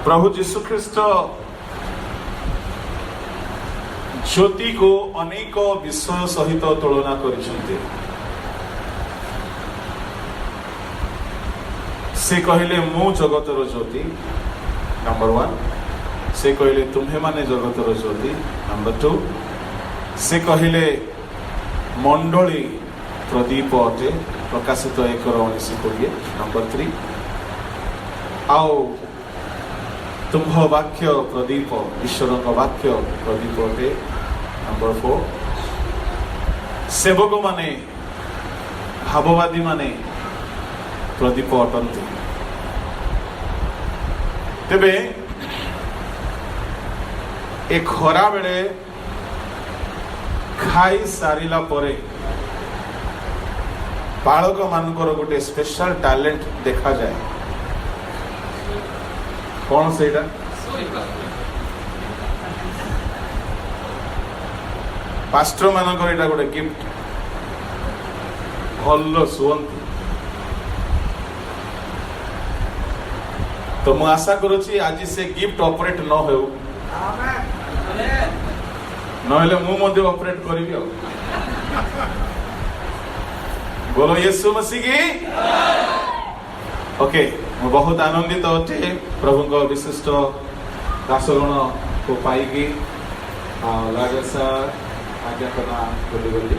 प्रभु जीशु ख्रीष्ट ज्योति को अनेक विषय सहित तुलना करिसेंते। से कहले मु जगतर ज्योति नंबर 1। से कहले तुम्हे माने जगतर ज्योति नंबर 2। से कहले मंडली प्रदीप अटे प्रकाशित 1:19-20 नंबर 3। आओ तुम्ह वाक्य प्रदीप ईश्वर वाक्य प्रदीप अटे नंबर 4। सेवक माने भाववादी माने प्रदीप अटंती। तेबे ए खरा बेले खाई सारिला परे बालक मानकर गोटे स्पेशल टैलेंट देखा जाए। कौन सेटा? पास्टर मानकर एटा गोटे गिफ्ट भल सुवंती। तो मु आशा करुछि आज से गिफ्ट ऑपरेट न हो नहले मु मध्य ऑपरेट करिवि। बोलो यीशु मसीह की। ओके मु बहुत आनंदित अटे प्रभु को विशिष्ट दासगण को पाइकी राजा सर आज्ञा करना बोली बोली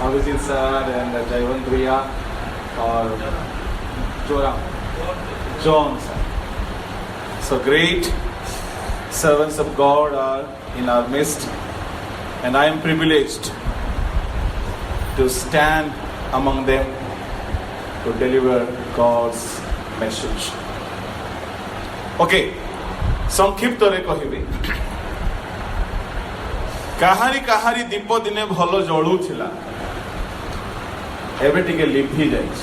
अभिजीत सर एंड जयवंत भैया और John sir. So great servants of God are in our midst, and I am privileged to stand among them to deliver God's message. Okay, संक्षिप्त रे कहिबी काहारी काहारी दीप दिने भलो जळू थिला एबे टिके लिभि जाइछ।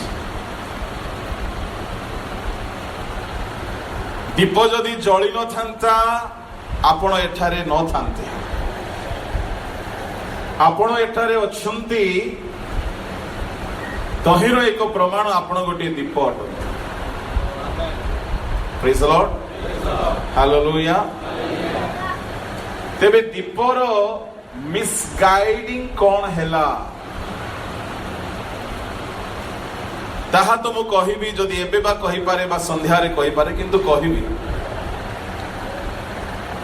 दीप जदि जଳି न थांता आपण एठारे न थांते। आपण एठारे अछंती तहिरो एक प्रमाण आपण गोटे दीप अटंती। Praise the Lord, hallelujah. तेबे दीपर मिसगाइडिंग कौन हैला ताहा तो मु कहिबी जदि एबे बा कहि पारे बा संध्या रे कहि पारे किंतु कहिबी।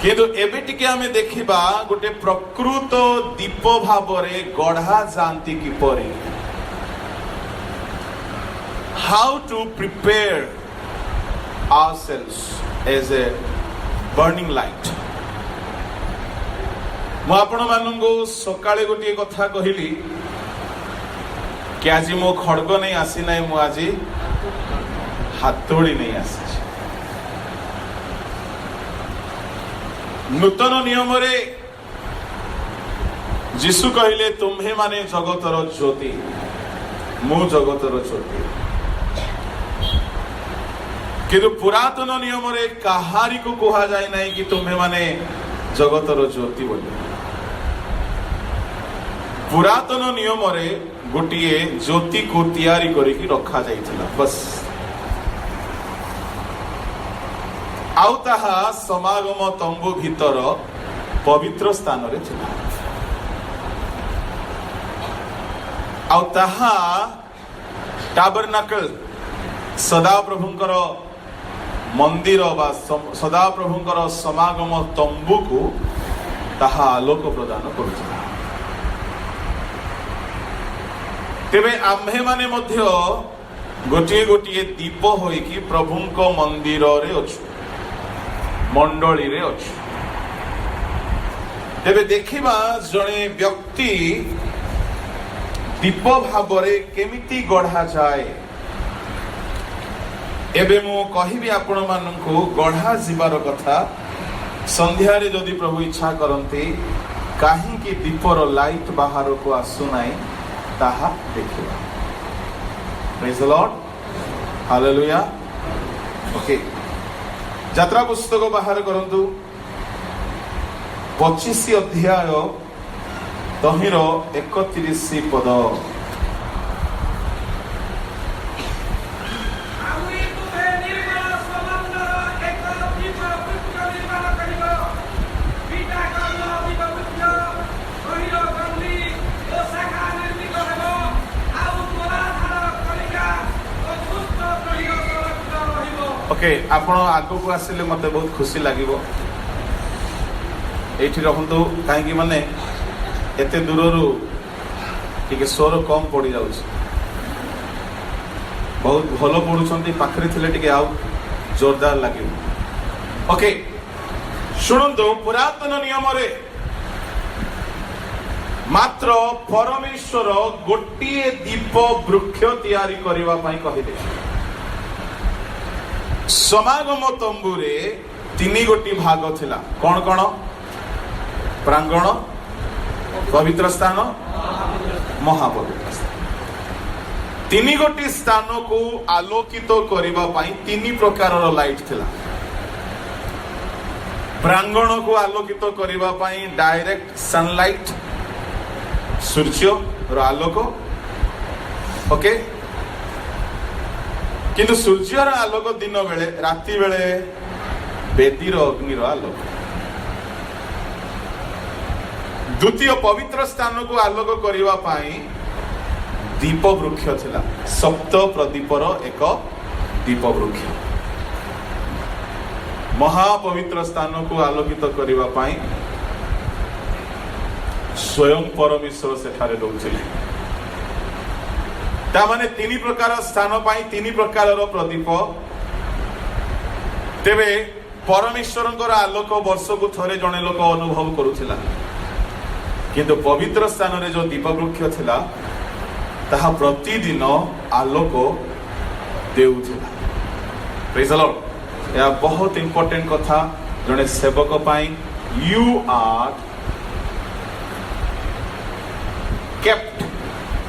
किंतु एबे टिके हमें देखिबा गोटे प्रकृत दीप भाबरे गढ़ा जानती किपरि। How to prepare ourselves as a burning light। मु आपण मानंगो सकाळे गोटे कथा कहिली कि आज मो खड़ग नहीं आसी ना मु आज हाथोड़ी नहीं आसी। नूतन नियम रे जीशु कहले तुम्हे माने जगतर ज्योति मु जगतर ज्योति। किंतु पुरातन नियम रे काहारी को कहा जाए नहीं कि तुम्हे माने जगतर ज्योति बोले। पुरातन नियम रे गोटिए ज्योति को तैयारी करिकी रखा जाइथिला बस। आउ ताहा समागम तंबू भीतर पवित्र स्थान रे थिला। आउ ताहा टाबरनाकल सदा प्रभुंकर मंदिर बा सदा प्रभुंकर समागम तंबू को ताहा आलोक प्रदान करुथिला। तेबे आम्भे माने मध्य गोटिए गोटिए दीप होइकी प्रभुंको मंदिर रे अछु मंडली रे अछु। तेबे देखिबा जणे व्यक्ति दीप भाबरे केमिति गढ़ा जाए। एबे मु कहिबी आपण माननकु गढ़ा जीवार कथा संध्या रे जदि प्रभु इच्छा करंती काहे कि दीपर लाइट बाहर को आसु नाही ताहा देखिबा। Praise the Lord, hallelujah. Okay यात्रा पुस्तक बाहर करंतु 25 अध्याय तहिर 31 पद। ओके आपण आगो को आसिले मते बहुत खुशी लागिवो एठी रखंतु काहेकि माने एते दूररू टिके स्वर कम पड़ी जाउछ बहुत भलो पडुछंती पाखरे थिले टिके आउ जोरदार लागिवो ओके शुणंतु पुरातन नियम रे मात्र परमेश्वर गोटिए दीप वृक्ष तैयारी करबा पई कहिले समागम तंबुरे 3 गोटी भाग थिला कोन कोन प्रांगण पवित्र स्थान महापवित्र स्थान 3 गोटी स्थान को आलोकित करबा पई 3 प्रकार रो लाइट थिला प्रांगण को आलोकित करबा पई डायरेक्ट सनलाइट सूर्य रो आलोक ओके किंतु सूर्यर आलोक दिन बेले राति बेले बेदीर अग्निर आलोक द्वितीय पवित्र स्थान को आलोक करबा पई दीप वृक्ष थिला सप्त प्रदीपर एक दीप वृक्ष महापवित्र स्थान को आलोकित करबा पई स्वयं परमेश्वर सेठारे रहउथिले ता माने 3 प्रकार स्थान पाई 3 प्रकार प्रदीप तेबे परमेश्वरंकर आलोक वर्ष को थरे जने लोक अनुभव करुथिला किंतु पवित्र स्थान रे जो दीप वृक्ष थिला ताहा प्रतिदिन आलोक देउथिला प्रेज द लॉर्ड या बहुत इंपोर्टेंट कथा जने सेवक पाई you are kept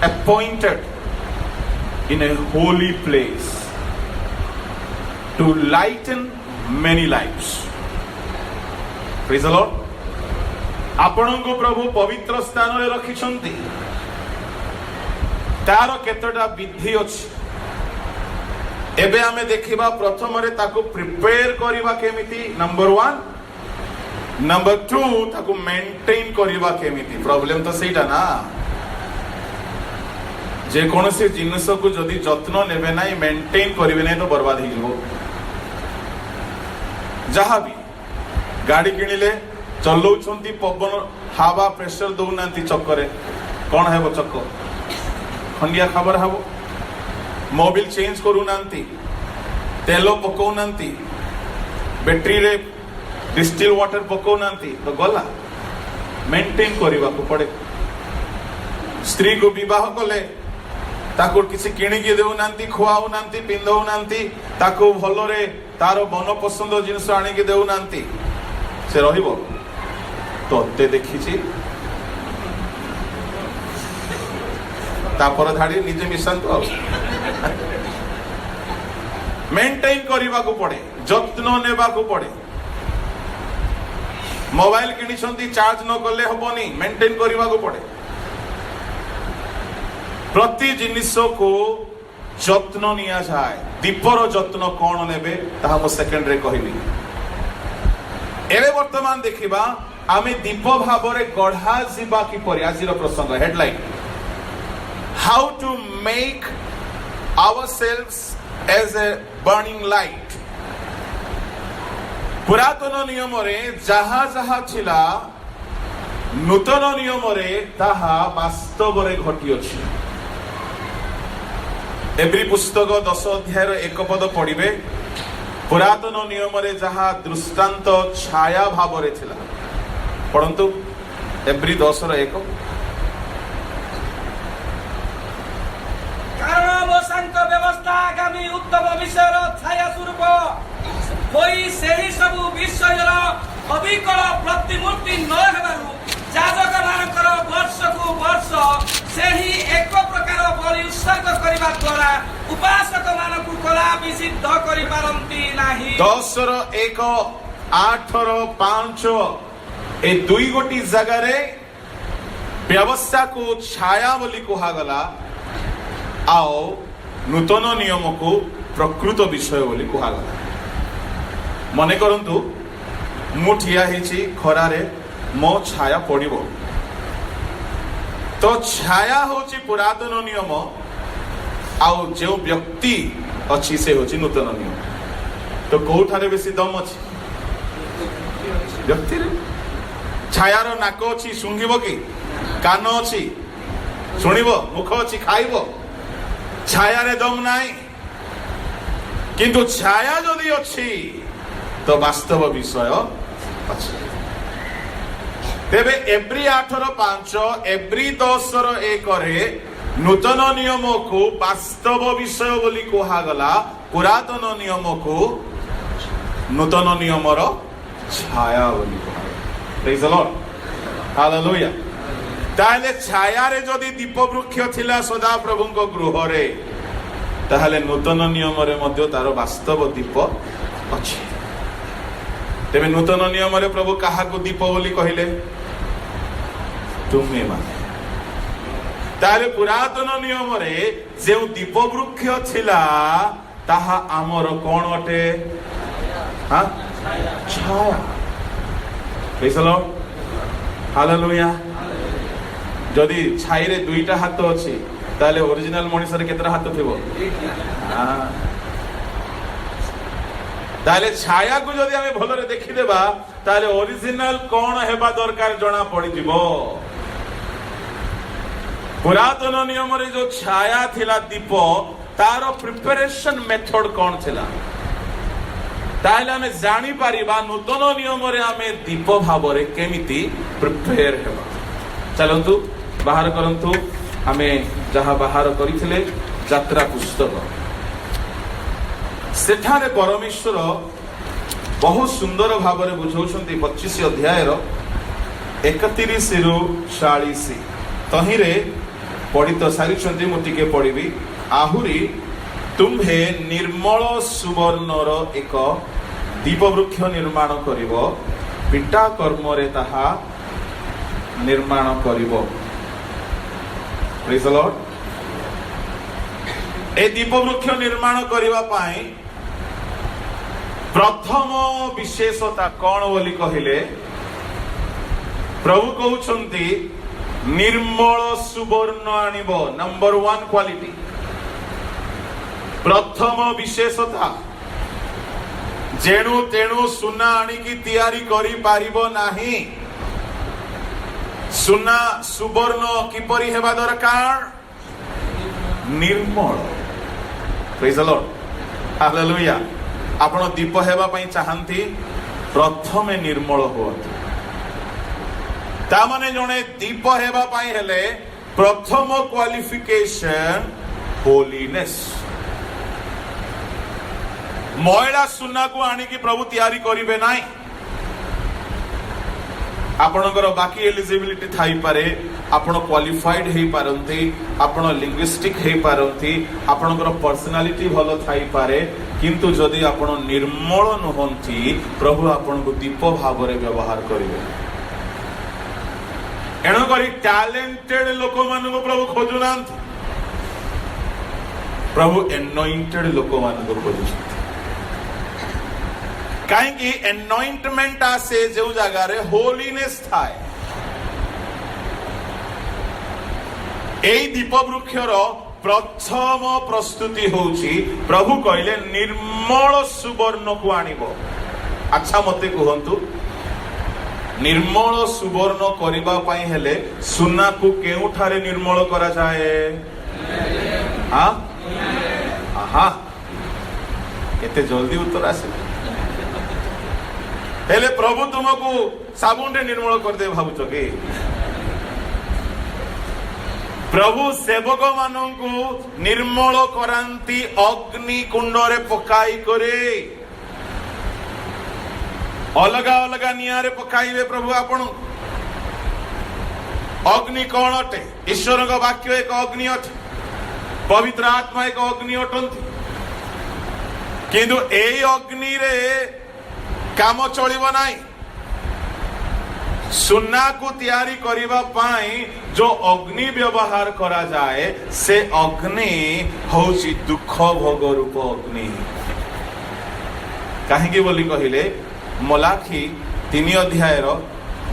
appointed in a holy place to lighten many lives. Praise the Lord. आपनको प्रभु पवित्र स्थान रे रखिछंती तार केतटा विधि अछि एबे हमें देखिबा प्रथम रे ताको प्रिपेयर करिबा केमिति नंबर 1 नंबर 2 ताको मेंटेन करिबा केमिति प्रॉब्लम तो सेटा ना जे कोनोसी जिनिस को जदि जत्न नेबे नाही मेंटेन करिवे नाही तो बर्बाद हो जिवो जहा भी गाड़ी किनिले चलौछंती पवन हवा प्रेशर दउ नांती चक्करे कोन हेबो चक्क खंडिया खबर हबो मोबिल चेंज करू नांती तेलो पकौ नांती बैटरी रे डिस्टिल वाटर पकौ नांती तो गला मेंटेन करिवा को पड़े स्त्री को विवाह कले ताको किसी किणिकी देउ नांती खुआउ नांती पिंधौ नांती ताको भलरे तारो मन पसंद जिनिस आनी के देउ नांती से रहिबो तोते देखिछि तापर धाडी निजे मिसंतो मेंटेन करिबा को पड़े जत्न नेबा को पड़े मोबाइल किनिसंती चार्ज न करले हबोनी मेंटेन करिबा को पड़े प्रति जिनिस को जत्न निया जाए दीपर जत्न कौन नेबे ताहा मो सेकंड रे कहबी एबे वर्तमान देखिबा आमे दीप भाबरे गढ़ा जिबा की परि आजिर प्रसंग headline how to make ourselves as a burning light पुरातन नियम रे जहा जहा छिला नूतन नियम रे ताहा वास्तव रे घटी अछि एब्री पुस्तक 10 अध्याय 1 पद पढ़िबे पुरातन नियम रे जहा दृष्टांत छाया भाव रे थिला पढ़ंतु एब्री 10 रो 1 कारण मोसांक व्यवस्था आगामी उत्तम विषय रो छाया स्वरूप होई सेही सब विषय रो अविकल प्रतिमूर्ति न हेबारु जाजक मानकर वर्ष को वर्ष सेही एक प्रकार बलि उत्सर्ग करिबा द्वारा उपासक मानकु कला विसिद्ध करि पारंती नाही 10 रो 1 8 रो 5 ए दुई गोटी जगह रे व्यवस्था को छाया बोली कहा गला आओ नूतन नियम को प्रकृत विषय बोली कहा गला मने करंतु मु ठिया हेछि खरा रे मो छाया पड़िबो तो छाया होची पुरातन नियम आउ जो व्यक्ति अच्छी से होची नूतन नियम तो कोठारे बेसी दम अछि व्यक्ति रे छायार नाक अछि सुंघिबो कि कान अछि शुणिबो मुख अछि खाइबो छाया रे दम नाही किंतु छाया जदि अछि तो वास्तव विषय अछि तेबे एब्री 8:5 एब्री 10:1 रे नूतन नियम को वास्तव विषय बोली कहागला पुरातन नियम को नूतन नियमर छाया बोली कहागला प्रेज द लॉर्ड हालेलुया ताले छाया रे जदि दीप वृक्ष थिला सदा प्रभुଙ୍କ गृह रे ताले नूतन नियम रे मध्य तार वास्तव दीप अछि तेबे नूतन नियम रे प्रभु काहा को दीप बोली कहिले तुम्हें माने ताले पुरातन नियम रे जे दीप वृक्ष थिला ताहा आमर कोन अटे हां छाया प्रेज द लॉर्ड हालेलुया जदि छाई रे दुईटा हाथ अछि ताले ओरिजिनल मनुष्य रे केतरा हाथ थिबो हां ताले छाया को जदि हमें भलरे देखि देबा ताले ओरिजिनल कोन हेबा दरकार जणा पड़ी जिवो पुरातन नियम रे जो छाया थिला दीप तार प्रिपरेशन मेथड कोन थिला ताले हमें जानी पारिबा नूतन नियम रे हमें दीप भाबरे केमिति प्रिपेयर हेबा चलंतु बाहर करंतु हमें जहां बाहर करिथिले यात्रा पुस्तक सेठारे परमेश्वर बहुत सुंदर भाବରେ बुझौछंती 25 अध्याय रो 31 रु 40 तहिरे पढ़ी तो सारी मु टिके पढ़ी आहुरी तुम्हे निर्मल सुवर्णर एक दीप वृक्ष निर्माण करिवो पिटा कर्म रे ताहा निर्माण करिवो प्रेज द लॉर्ड ए दीप वृक्ष निर्माण करिवा पाई प्रथम विशेषता कौन बोली कहिले प्रभु कहउछंती निर्मल सुवर्ण आनिबो नंबर 1 क्वालिटी प्रथम विशेषता जेणु तेणु सुना आनिकी तैयारी करि पारिबो नाही सुना सुवर्ण किपरि हेबा दरकार निर्मल प्रेज द लॉर्ड हालेलुया आपण दीप हेबा पई चाहंती प्रथमे निर्मल होत ता माने जणे दीप हेबा पई हेले प्रथम क्वालिफिकेशन होलीनेस मयला सुना को आनी की प्रभु तैयारी करिवे नाही आपणकर बाकी एलिजिबिलिटी थाई पारे आपण क्वालिफाइड हेई पारंती आपण लिंग्विस्टिक हेई पारंती आपणकर पर्सनालिटी भलो थाई पारे किंतु जदि आपण निर्मल नहंती प्रभु आपण को दीप भावरे व्यवहार करिवे एणो करी टैलेंटेड लोक मान को प्रभु खोजुनांत प्रभु एनॉइंटेड लोक मान को खोजुछंती कहीं की एनॉइंटमेंट आसे जो जगह रे होलीनेस थाए एई दीप वृक्षर प्रथम प्रस्तुति होउची प्रभु कहले निर्मल सुवर्ण को आनिबो अच्छा मते कहंतु निर्मल सुवर्ण करिबा पई हेले सुना को केउठारे निर्मल करा जाए हां आहा एते जल्दी उत्तर आसे हेले प्रभु तुमको साबुन रे निर्मल कर दे भाबुछ के प्रभु सेवक मानंकु निर्मल करांती अग्नि कुंड रे पकाई करे अलगा अलगा निया रे पकाइबे प्रभु आपण अग्नि कोन अटे ईश्वर का वाक्य एक अग्नि अटे पवित्र आत्मा एक अग्नि अटंती किंतु एई अग्नि रे काम चलिबो नाही सुना को तैयारी करिबा पाई जो अग्नि व्यवहार करा जाए से अग्नि होची दुख भोग रूप अग्नि काहे की बोली कहिले मलाखी 3 अध्याय रो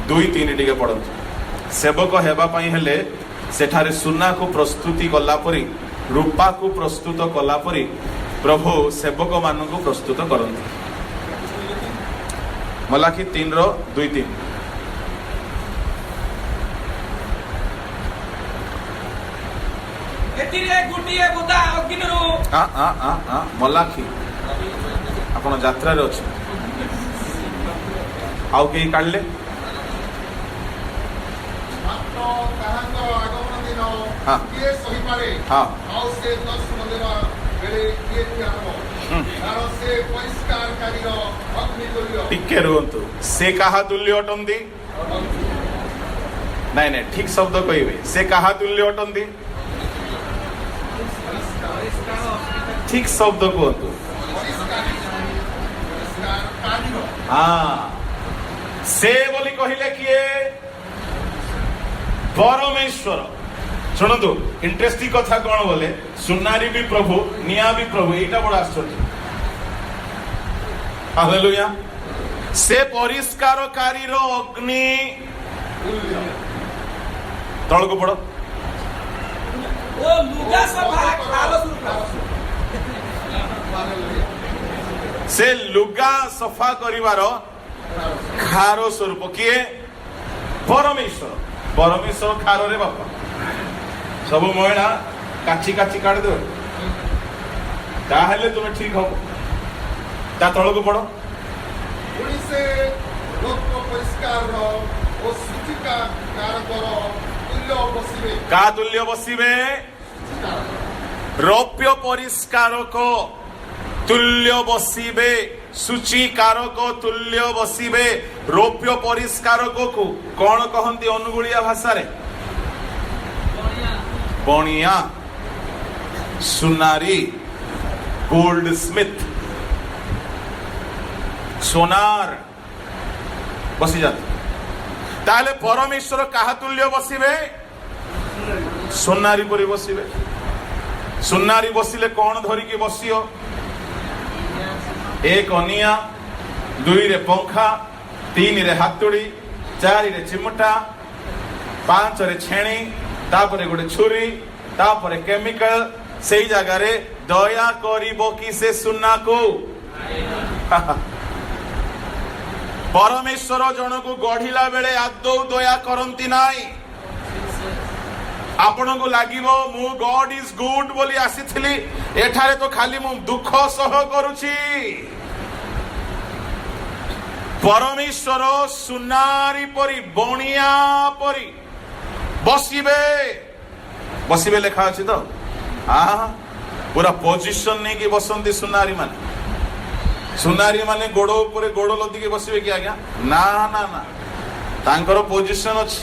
2-3 टिके पढंतु सेवक हेबा पाई हेले सेठारे सुना को प्रस्तुति कला परी रूपा को प्रस्तुत कला परी प्रभु सेवक मान प्रस्तुत करते। मलाखी 3:2-3। एतिरे गुटिए बुदा अग्निरु मलाखी आपण यात्रा रे अछि आउ के काढले हाँ हाँ टिके रुहतु से कहा तुल्य अटंती नहीं नहीं ठीक शब्द कहबे से कहा तुल्य अटंती ठीक शब्द कहतु हाँ से बोली कहले किए परमेश्वर। शुणु इंटरेस्टिंग कथा कौन बोले सुनारी भी प्रभु निया भी प्रभु एटा बड़ा आश्चर्य। हालेलुया। से परिष्कारकारी रो अग्नि तल को पड़ो ओ लुगा सफा खालो से लुगा सफा करिवार खारो स्वरूप किए परमेश्वर। परमेश्वर खारो रे बापा सब महिला काची काची काट दो ताहले तुम्हें ठीक हम ता तल को पड़ो से लोक परिष्कार रो ओ सुचिका कारकर तुल्य बसिबे का तुल्य बसिबे रौप्य परिष्कारक तुल्य बसिबे सूची कारक तुल्य बसिबे। रौप्य परिष्कारक को कौन कहती अनुगुलिया भाषा रे बणिया सुनारी गोल्ड स्मिथ सोनार बसी जाते। ताले परमेश्वर कहा तुल्य बसिबे सुनारी परि बसिबे। सुनारी बसिले कौन धरिकी बसियो एक अनिया 2 रे पंखा 3 रे हातुड़ी 4 रे चिमटा 5 रे छेणी तापरे गोटे छुरी तापरे केमिकल से जगह रे दया करिबो कि से सुना को परमेश्वर जन को गढ़िला बेले आदौ दया करंती नाई। आपण को लागिबो मु गॉड इज गुड बोली आसीथिली एठारे तो खाली मु दुख सह करूची। परमेश्वर सुनारी परी बणिया परी बसिबे बसिबे लेखा अछि तो पूरा पोजिशन नहीं कि बसंती सुनारी माने गोड़ ऊपर गोड़ लदी के बसिबे कि आज्ञा ना ना ना तांकर पोजिशन अछि।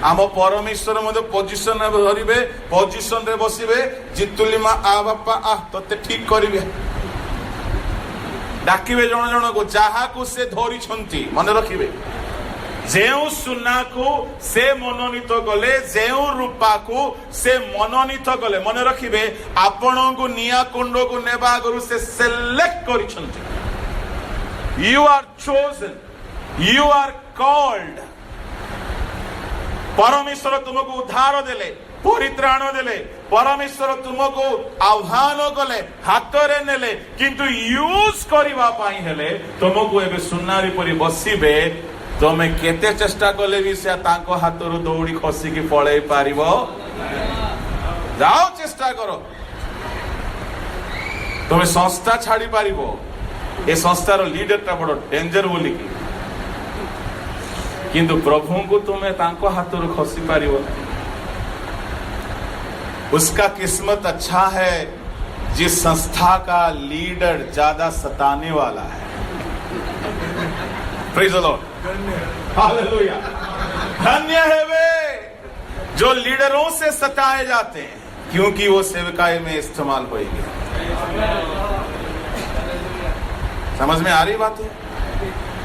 आम परमेश्वर मध्य पोजिशन धरिबे पोजिशन रे बसिबे जितुली मा आ बापा आ तते ठीक करिवे डाकिबे जण जण को जहा को से धरि छंती मन रखिबे। जेउ सुना को से मनोनीत गले जेउ रूपा को से मनोनीत गले मन रखिबे आपण को निया कुंड को नेबा गरु से सिलेक्ट करि छंती। You are chosen you are called. परमेश्वर तुमको उद्धार देले परित्राण देले परमेश्वर तुमको आह्वान कले हाथ रे नेले किंतु यूज करबा पाई हेले तुमको एबे सुनारी परी बसिबे तमे केते चेष्टा कले भी से तांको हाथरु दौड़ी खसी की पळे पारिबो जाओ चेष्टा करो तमे संस्था छाड़ी पारिबो ए संस्थार लीडर ता बड़ डेंजर बोली की किंतु प्रभु को तुम्हें तांको हाथों खसी पारिबो। उसका किस्मत अच्छा है जिस संस्था का लीडर ज्यादा सताने वाला है। Praise the Lord hallelujah. धन्य है वे जो लीडरों से सताए जाते हैं क्योंकि वो सेवकाई में इस्तेमाल होंगे। समझ में आ रही बात है।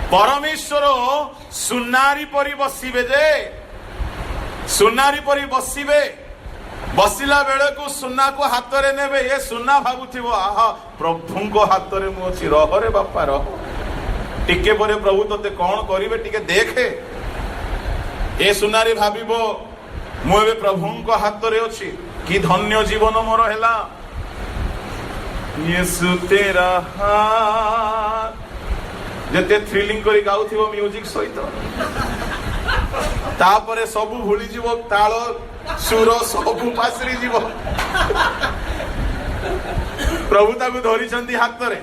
परमेश्वर सुनारी परी बसिबे जे सुनारी परी बसिबे बसिला बेले को सुना को हाथ रे नेबे ये सुना भाबुथिबो आहा प्रभु को हाथ रे मो अछि रह रे बापा रह टिके परे प्रभु तते कोन करिवे टिके देखे ए सुनारी भाबिबो मो एबे प्रभु को हाथ रे अछि कि धन्य जीवन मोर हैला यीशु तेरा हाथ जते थ्रिलिंग करी गाउथिबो म्यूजिक सहित तापरे सबु भूली जीवो ताल सुर सबु पासरी जीवो प्रभु ताकू धरी चंदी हाथ रे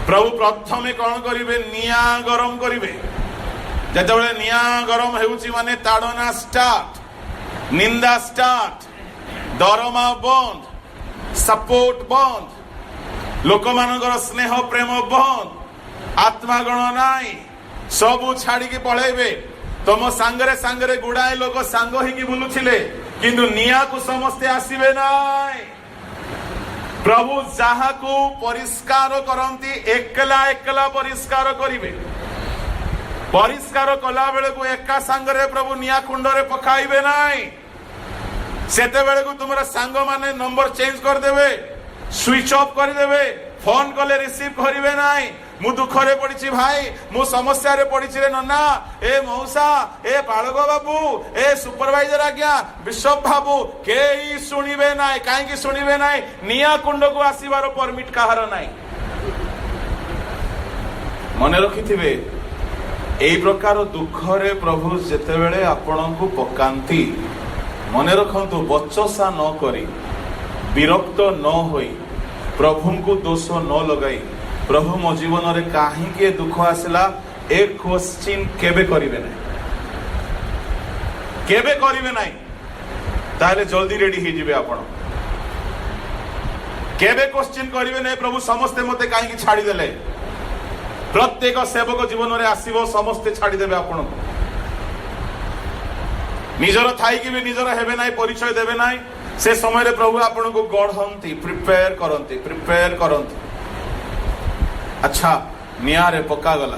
प्रभु प्रथमे कौन करिवे निया गरम करिवे जेतेबेले निया गरम हेउची माने ताड़ना स्टार्ट निंदा स्टार्ट दरमा बंद सपोर्ट बंद लोक मानकर स्नेह प्रेम बंद आत्मा गण नाई सबु छाड़ी के पळेबे तुम सांगरे सांगरे गुड़ाए लोक सांग ही बुलुथिले किंतु निया को समस्ते आसीबे नाई प्रभु जहा को परिष्कार करंती एकला एकला परिष्कार करिवे परिष्कार कला बेले को एका सांगरे प्रभु निया कुंडरे पकाइबे नाई सेते बेले को तुमरा सांग माने नंबर चेंज कर देबे स्विच ऑफ कर देबे फोन कले रिसीव करिवे नाई मु दुखरे पड़िछि भाई मु समस्या रे पड़िछि रे नन्ना ए मौसा ए पालक बाबू ए सुपरवाइजर आज्ञा बिशप बाबू केही सुनिबे नाई काहे कि सुनिबे नाई निया कुंड को आसीबार परमिट काहार नाई मने रखिथिबे एई प्रकार दुखरे प्रभु जेते बेले आपन को पकांती मने रखंतु बचसा न करी विरक्त न होई प्रभु को दोष न लगाई प्रभु मो जीवन रे काहे के दुख आसला एक क्वेश्चन केबे करिवे नै केबे करिवे नै ताले जल्दी रेडी ही जिवे आपण केबे क्वेश्चन करिवे नै प्रभु समस्ते मते काहे की छाडी देले प्रत्येक सेवक जीवन रे आसीबो समस्ते छाडी देबे आपण निजर थाई कि भी निजर हेबे नै परिचय देबे नै से समय रे प्रभु आपण को गढ़ंती प्रिपेयर करंती अच्छा निया रे पक्का गला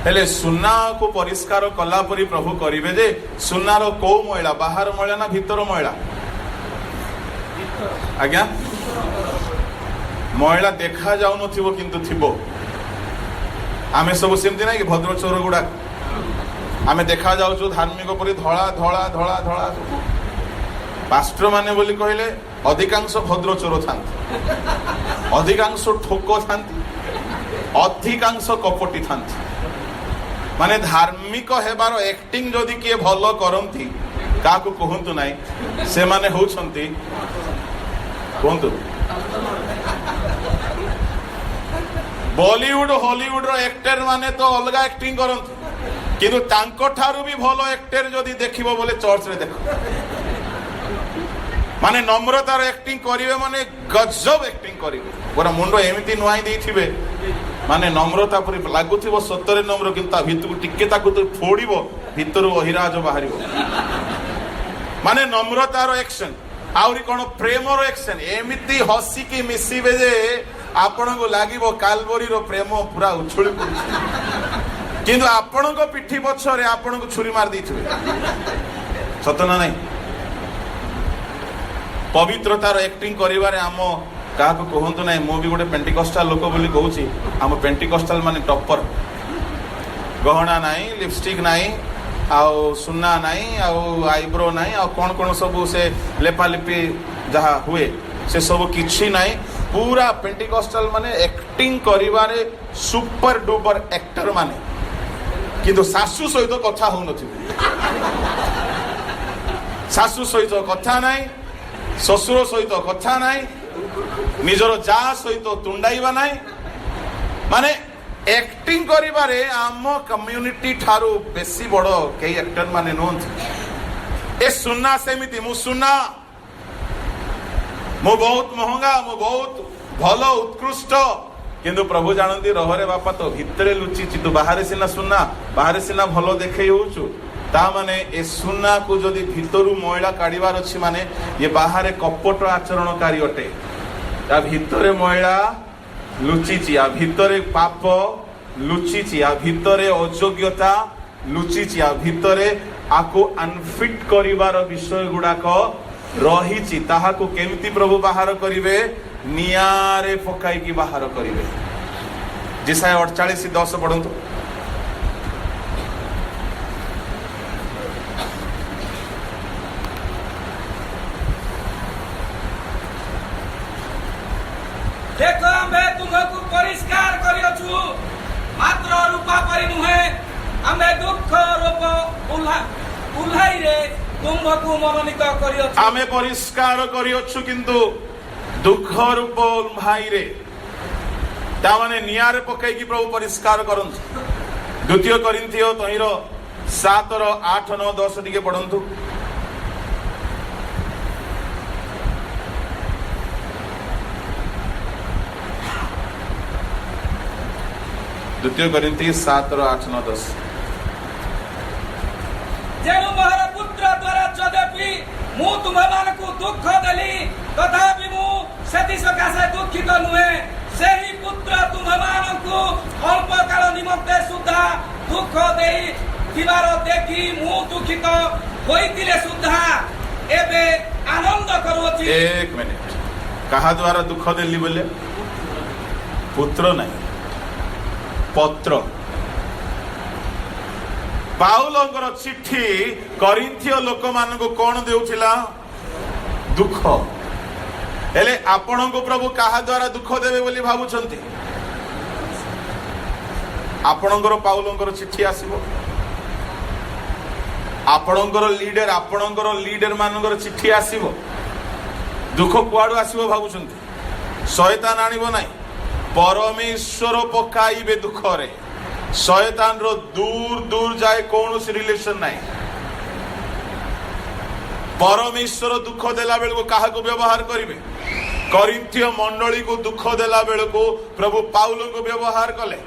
हेले सुना को परिष्कार कला परी प्रभु करिवे जे सुनार को मैला बाहर मैला ना भीतर मैला आज्ञा मैला देखा जाउ नथिबो किंतु थिबो आमे सब सेमति नै कि भद्र चोर गुडा आमे देखा जाउ छु धार्मिक परी धळा धळा धळा धळा पास्टर माने बोली कहले अधिकांश भद्र चोर थांती अधिकांश ठोको थांती अधिकांश कपटी थांती माने धार्मिक हेबार एक्टिंग जदि किए भल करंती काकु कहंतु नाही से माने होउछंती कहंतु बॉलीवुड हॉलीवुड रो एक्टर माने तो अलगा एक्टिंग करंती किंतु तांको ठारू भी भलो एक्टर जदि देखिबो बोले चर्च रे देखो माने नम्रतार एक्टिंग करिवे माने गजब एक्टिंग करिवे गोरा मुंडो एमिति नुआई देथिबे माने नम्रता परि लागुथिबो सत्तरे नम्र किंतु भितरु टिके ताकु तो फोड़िबो भितरु अहिराज बाहरिबो माने नम्रतार एक्शन आउरी कोन प्रेमर एक्शन एमिति हसी की मिसिबे जे आपण को लागिबो कालवरी रो प्रेम पूरा उछुली पड़ुछि किंतु आपण को पिठी पछरे आपण को छुरी मार देथिबे सतना नाही पवित्रतार एक्टिंग करिवारे आम क्या कहतु ना मु भी गोटे पेंटिकस्टाल लोक बोली कहूँ आम पेंटिकस्टाल माने टॉपर गहना नाई लिपस्टिक नाई आउ सुना नाई आउ आईब्रो नाई आउ कौन कौन सब से लेपालिपि जहा हुए से सब किछि नाई पूरा पेंटिकस्टाल माने एक्टिंग करिवारे सुपर डुपर एक्टर माने किंतु सासु सहित कथा हो नथिबे सासु सहित कथा नाई ससुर सहित कथा नाई निजर जा सहित तुंडाइबा नाई माने एक्टिंग करिबारे आम कम्युनिटी ठारू बेसी बड़ के एक्टर माने नोंथ ए सुना सेमिति मु सुना मु बहुत महंगा मु बहुत भलो उत्कृष्ट किंतु प्रभु जानती रहरे बापा तो भितरे लुचि तू बाहर सिना सुना बाहर सिना भलो देखे होचु ता माने ए सुना को जदि भितरु मैला काढिबार अछि माने ये बाहर कपट आचरणकारी अटे या भितरे मैला लुचिछि या भितरे पाप लुचिछि या भितरे अयोग्यता लुचिछि या भितरे आको अनफिट करिवार विषय गुडाक रहिछि ताहाको केमिति प्रभु बाहर करिवे नियारे पकाई की बाहर करिवे जेसाय 48:10 पढंतु आम्भकु मनोनीत करिଅछु आमे परिष्कार करिଅछु किंतु दुख रूप भाई रे तामाने नियारे पकई की प्रभु परिष्कार करंतु। द्वितीय कोरिन्थियो 7:8-9-10 टिके पढंतु। द्वितीय कोरिन्थी 7:8-9-10 जेनु मोहर पुत्र द्वारा जदपि मु तुम्हामानकु दुख देली तथापि मु सेति सकाशे दुखित नुहे सेही पुत्र तुम्हामानकु अल्प काल निमंते सुद्धा दुख देई थिबार देखि मु दुखित होइतिले सुद्धा एबे आनंद करूछि। एक मिनिट कहा द्वारा दुख देली बोले पुत्र नहीं पत्र पाउलंकर चिट्ठी करिन्थियो लोक मानकु कोन देउथिला दुख हेले आपणको प्रभु कहा द्वारा दुख देवे बोली भाबुछंती आपणकर पाउलंकर चिट्ठी आसीबो आपणकर लीडर मानकर चिट्ठी आसीबो दुख कुआडू आसीबो भाबुछंती शैतान आनिबो नाही परमेश्वर पकाइबे दुख रे शैतान रो दूर दूर जाए कौन रिलेशन नहीं परमेश्वर दुख देला बेल को कहा को व्यवहार करिवे करिन्थियो मंडली को दुख देला बेल को प्रभु पाउल को व्यवहार कले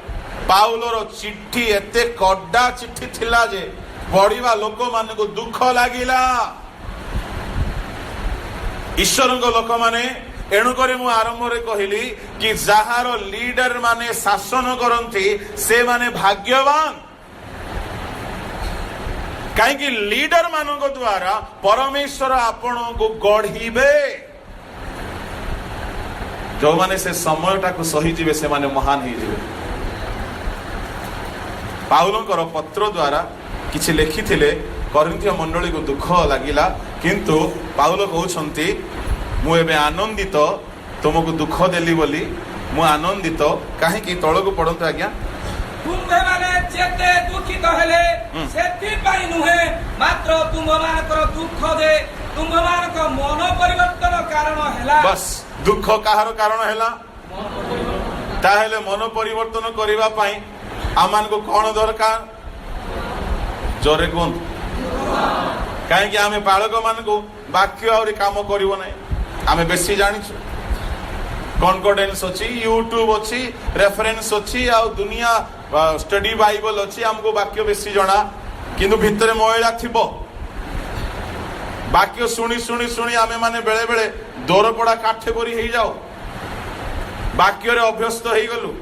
पाउलर चिट्ठी एते कड्डा चिट्ठी थिला जे पढ़िबा लोक मान को दुख लागिला ईश्वर लोक माने एणुक मु आरंभ कहली कि जार लीडर माने शासन करती से माने भाग्यवान कहीं लीडर मान द्वारा परमेश्वर आपण को गढ़े जो माने से समयटा को सही जीवे से माने महान ही जीवे पाउलंकर पत्र द्वारा किछि लिखिथिले करिन्थियो मंडली को दुख लागिला किंतु पाउल कहउछंती मु एबे आनंदित तुमको दुख देली बोली मु आनंदित काहे कि तळको पढंतु आज्ञा तुम्हे माने जेते दुखित हेले सेति पाई नुहे मात्र तुम्हमानकर दुख दे तुम्हमानक मन परिवर्तन कारण हैला बस दुख काहार कारण हैला ताहेले मन परिवर्तन करिवा पाई आमान को कोन दरकार जोरे कोन काहे कि आमे बालक मान को वाक्य और काम करिवो नै आमे बेसी जानिछु कॉन्फिडेंस अच्छी यूट्यूब अच्छी रेफरेंस अच्छी आ दुनिया स्टडी बाइबल अच्छी हमको वाक्य बेसी जना किंतु भितर महिला थिबो वाक्य शुणी शुणी शुणी आमे माने बेले बेले दोरपड़ा काठे परी हो जाओ वाक्य रे अभ्यस्त हो गलु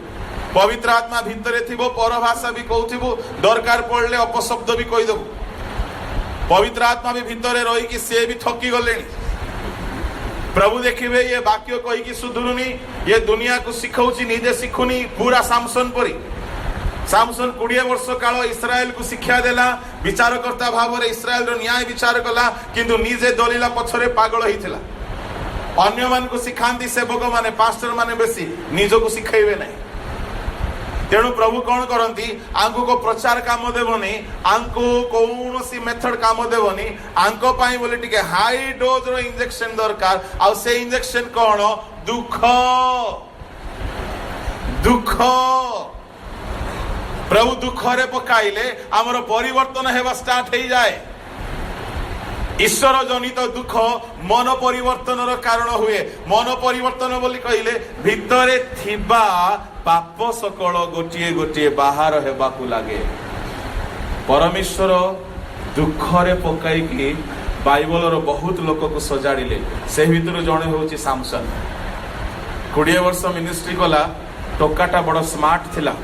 पवित्र आत्मा भितरे थिबो पर भाषा भी कहउथिबो दरकार पड़ले अपशब्द भी कहि देबो पवित्र आत्मा भी भितरे रही कि से भी थकी गलेनी प्रभु देखिए ये वाक्य कही कि सुधुरुनी ये दुनिया को शिखाऊची निजे शिखुनी पूरा सामसन परी सामसन 20 वर्ष काल इस्राएल को शिक्षा देला विचारकर्ता भाव रे इस्राएल रो न्याय विचार कला किंतु निजे दलिला पछरे पागल होइथिला अन्य मान को शिखांती सेवक माने पास्टर माने बेसी निजो को शिखाइबे नहीं तेणु प्रभु कौन करती आंको को प्रचार काम देवनी आंको कौन सी मेथड काम देवनी आंको पाई बोले टिके हाई डोज रो इंजेक्शन दरकार आ से इंजेक्शन कौन दुख दुख प्रभु दुख रे पकाइले हमर परिवर्तन हेबा स्टार्ट हो जाए ईश्वर जनित दुख मन परिवर्तन कारण हुए मन परिवर्तन बोली कहले भितरे थिबा पाप सकल गोटिए गोटिए बाहर हेबाकू लागे परमेश्वर दुख रे पकाई कि बाइबल रो बहुत लोक को सजाड़िले से भितर जणे होची सामसन 20 वर्ष मिनिस्ट्री कला टोकाटा बड़ स्मार्ट थिला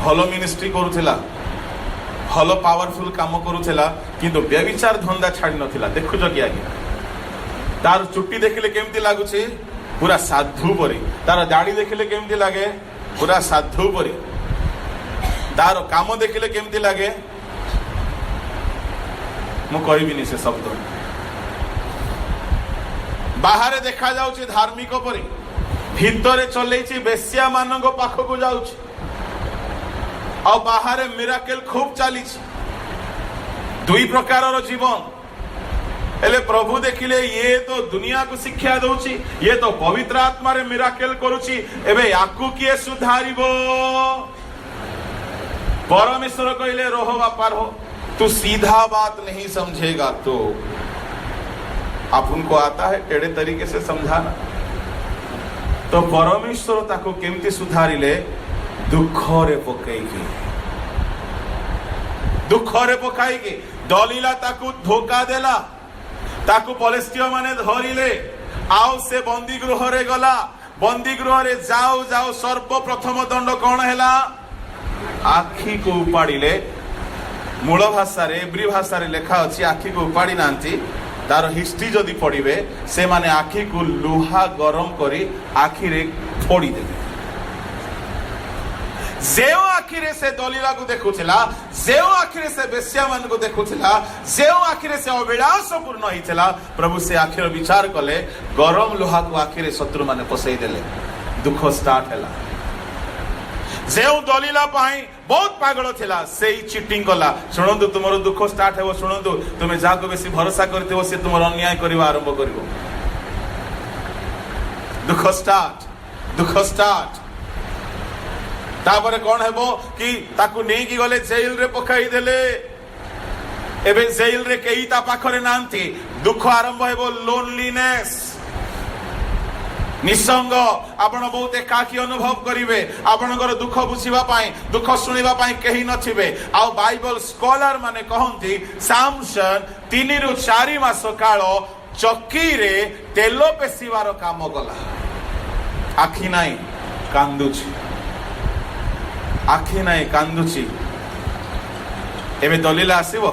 भलो मिनिस्ट्री करूथिला भलो पावरफुल काम करूथिला किंतु व्यभिचार धंदा छाड़ी नथिला देखुछ कि आगे तार चुट्टी देखिले केमती लागुछि पूरा साधु परी तार दाढ़ी देखिले केमती लागे पूरा साधु परी तार काम देखिले केमती लागे मु कहबिनी से शब्द बाहर देखा जाउछि धार्मिक परी भितरे चलेछि बेश्या मानक पाखकु जाउछि और बाहर मिराकल खूब चली दुई प्रकार जीवन हेले प्रभु देखिले ये तो दुनिया को शिक्षा दउची, ये तो पवित्र आत्मा रे मिराकल करूची, एबे याकू किए सुधारिबो? परमेश्वर कहले रोहो बापार हो, तू सीधा बात नहीं समझेगा तो अपन को आता है टेढ़े तरीके से समझाना। तो परमेश्वर ताको केमती सुधारिले? दुख रे पकाइके, दुख रे पकाइके। दलीला ताकू धोखा देला, ताकू पलेस्टीय माने धरिले, आउ से बंदी गृह रे गला। बंदी गृह रे जाऊ जाऊ सर्वप्रथम दंड कौन हैला? आखी को उपाड़िले। मूल भाषा रे एब्री भाषा रे लेखा अछि आखी को उपाड़ी नांती। तार हिस्ट्री जदि पढ़िबे से माने आखी को लुहा गरम करी आखी रे फोड़ी देबे। जेओ आखिरे से दलीला को देखुथिला, जेओ आखिरे से बेश्या मान को देखुथिला, जेओ आखिरे से अविलासपूर्ण होइथिला, प्रभु से आखिर विचार कले, गरम लोहा को आखिरे शत्रु माने पसई देले। दुख स्टार्ट हैला। जेओ दलीला पाई बहुत पागल थिला सेई चीटिंग कला। सुनंतु तुमरो दुख स्टार्ट हेबो। सुनंतु तुमे जाको बेसी भरोसा करथिबो से तुमरो अन्याय करबा आरंभ करिवो। दुख स्टार्ट, दुख स्टार्ट। तापर कौन हेबो कि ताकू नहीं की गले जेल रे पकाई देले। एबे जेल रे केई ता पाखरे नांती। दुख आरंभ हेबो लोनलीनेस, निसंग। आपण बहुत एकाकी अनुभव करिवे। आपणकर दुख बुझिबा पाई, दुख सुनिबा पाई केही नथिबे। आ बाइबल स्कॉलर माने कहंती सामसन 3 रु 4 मास काल चक्की रे तेल पेसिवार काम गला। आखि नाही कांदुची, आखि नाही कांदुची। एबे दलीला आसीबो,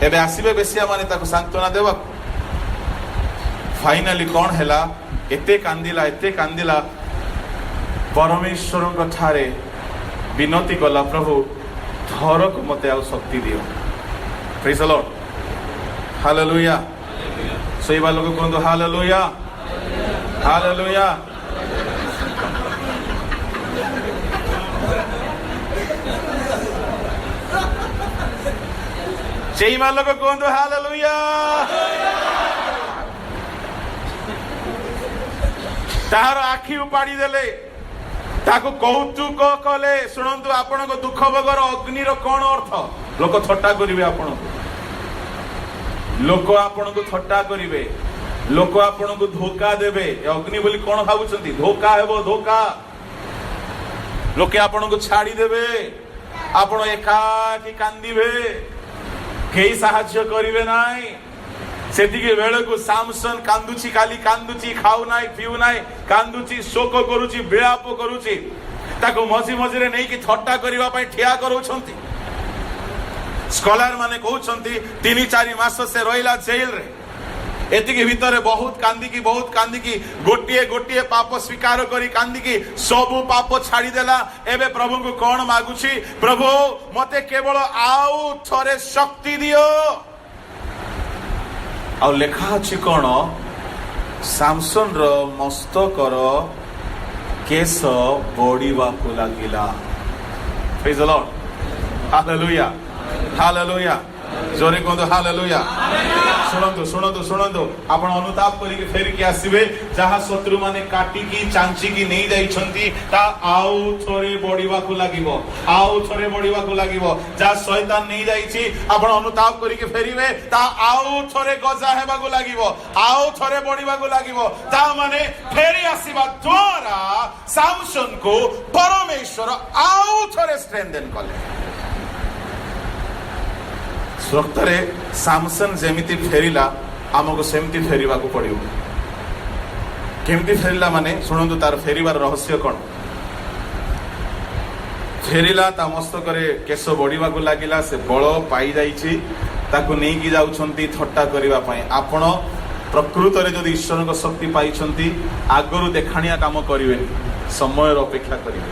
एबे आसीबे बेसिया माने ताको सांत्वना देबा। फाइनली कौन हैला? एते कांदिला, एते कांदिला। परमेश्वर ठारे विनती कला, प्रभु थरक मते आ शक्ति दियो। Praise the Lord, hallelujah. सोइबा लोग कहंदो हालेलुया, हालेलुया। सेई मान लोग कहंदो हालेलुया। तार आखि उपाड़ी देले, ताको कौतुक कले। सुनंतु आपण को दुख भोगर अग्निर कौन अर्थ? लोक थट्टा करिवे आपण को, लोक आपण को थट्टा करिवे, लोक आपण को धोखा देबे। अग्नि बोली कौन भाबुचंती? धोखा हेबो, धोखा। लोके आपण को छाड़ी देबे, आपण एकाकी कांदिबे, केही साहाय्य करिवे नाही। सेतिके बेले को सामसन कांदुची, खाली कांदुची, खाऊ नाही, पिऊ नाही, कांदुची, शोक करूची, विलाप करूची। ताको मझी मझी रे नहीं कि थट्टा करिवा पई ठिया करूछंती। स्कॉलर माने कहउछंती 3-4 मास से रहिला जेल रे। एतिके भितरे बहुत कांदी की गोटिए गोटिए पाप स्वीकार करी कांदी की सबु पाप छाड़ी देला। एबे प्रभु को कौन मागुची? प्रभु मते केवल आउ थरे शक्ति दियो। आ लेखा अछि कौन? सामसन रो मस्तकर केस बढ़िबा को लागिला। Praise the Lord, hallelujah, hallelujah. जोरे कहंदो हालेलुया। सुनंतु सुनंतु सुनंतु आपण अनुताप करी के फेर के आसीबे। जहा शत्रु माने काटी की चांची की नहीं जाई छंती ता आउ थोरे बढ़िबा को लागिवो, आउ थोरे बढ़िबा को लागिवो। जा शैतान नहीं जाई छी आपण अनुताप करी के फेरिबे ता आउ थोरे गजा हेबा को लागिवो, आउ थोरे बढ़िबा को लागिवो। ता माने फेरी आसीबा द्वारा सामसन को परमेश्वर आउ थोरे स्ट्रेंथन कले। स्वक्तरे सामसन जेमिति फेरिला आमको सेमति फेरिबा को पड़ियो। केमति फेरिला माने सुनंतु तार फेरिबार रहस्य कोन? फेरिला ता मस्तक रे केस बढ़िबा को लागिला। से बळ पाई जाईची, ताको नेई की जाउछंती थट्टा करिबा पई। आपण प्रकृत रे जदि ईश्वर को शक्ति पाई छंती आगरु देखाणिया काम करिवे, समय रो अपेक्षा करिवे।